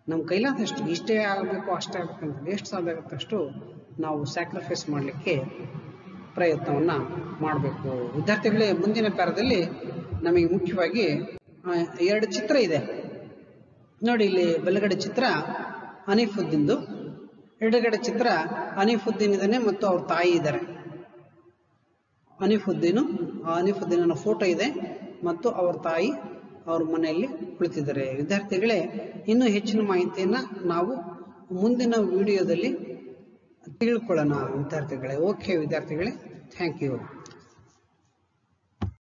ನಮ್ಮ ಕೈಲಾದಷ್ಟು ಇಷ್ಟೇ ಆಗಬೇಕು ಅಷ್ಟೇ ಆಗ್ಬೇಕಂತ ಎಷ್ಟು ಸಾಧ್ಯ ಆಗುತ್ತೆ ಅಷ್ಟು ನಾವು ಸ್ಯಾಕ್ರಿಫೈಸ್ ಮಾಡಲಿಕ್ಕೆ ಪ್ರಯತ್ನವನ್ನ ಮಾಡಬೇಕು. ವಿದ್ಯಾರ್ಥಿಗಳೇ, ಮುಂದಿನ ಪ್ಯಾರದಲ್ಲಿ ನಮಗೆ ಮುಖ್ಯವಾಗಿ 2 ಚಿತ್ರ ಇದೆ ನೋಡಿ. ಇಲ್ಲಿ ಬಲಗಡೆ ಚಿತ್ರ ಹನೀಫುದ್ದೀನ್ದು, ಎಡಗಡೆ ಚಿತ್ರ ಹನೀಫುದ್ದೀನ್ ಇದ್ದಾನೆ ಮತ್ತು ಅವ್ರ ತಾಯಿ ಇದ್ದಾರೆ. ಹನೀಫುದ್ದೀನನ ಫೋಟೋ ಇದೆ ಮತ್ತು ಅವ್ರ ತಾಯಿ ಅವ್ರ ಮನೆಯಲ್ಲಿ ಕುಳಿತಿದ್ದಾರೆ. ವಿದ್ಯಾರ್ಥಿಗಳೇ, ಇನ್ನೂ ಹೆಚ್ಚಿನ ಮಾಹಿತಿಯನ್ನ ನಾವು ಮುಂದಿನ ವಿಡಿಯೋದಲ್ಲಿ ತಿಳ್ಕೊಳ್ಳೋಣ ವಿದ್ಯಾರ್ಥಿಗಳೇ. ಓಕೆ ವಿದ್ಯಾರ್ಥಿಗಳೇ, ಥ್ಯಾಂಕ್ ಯು.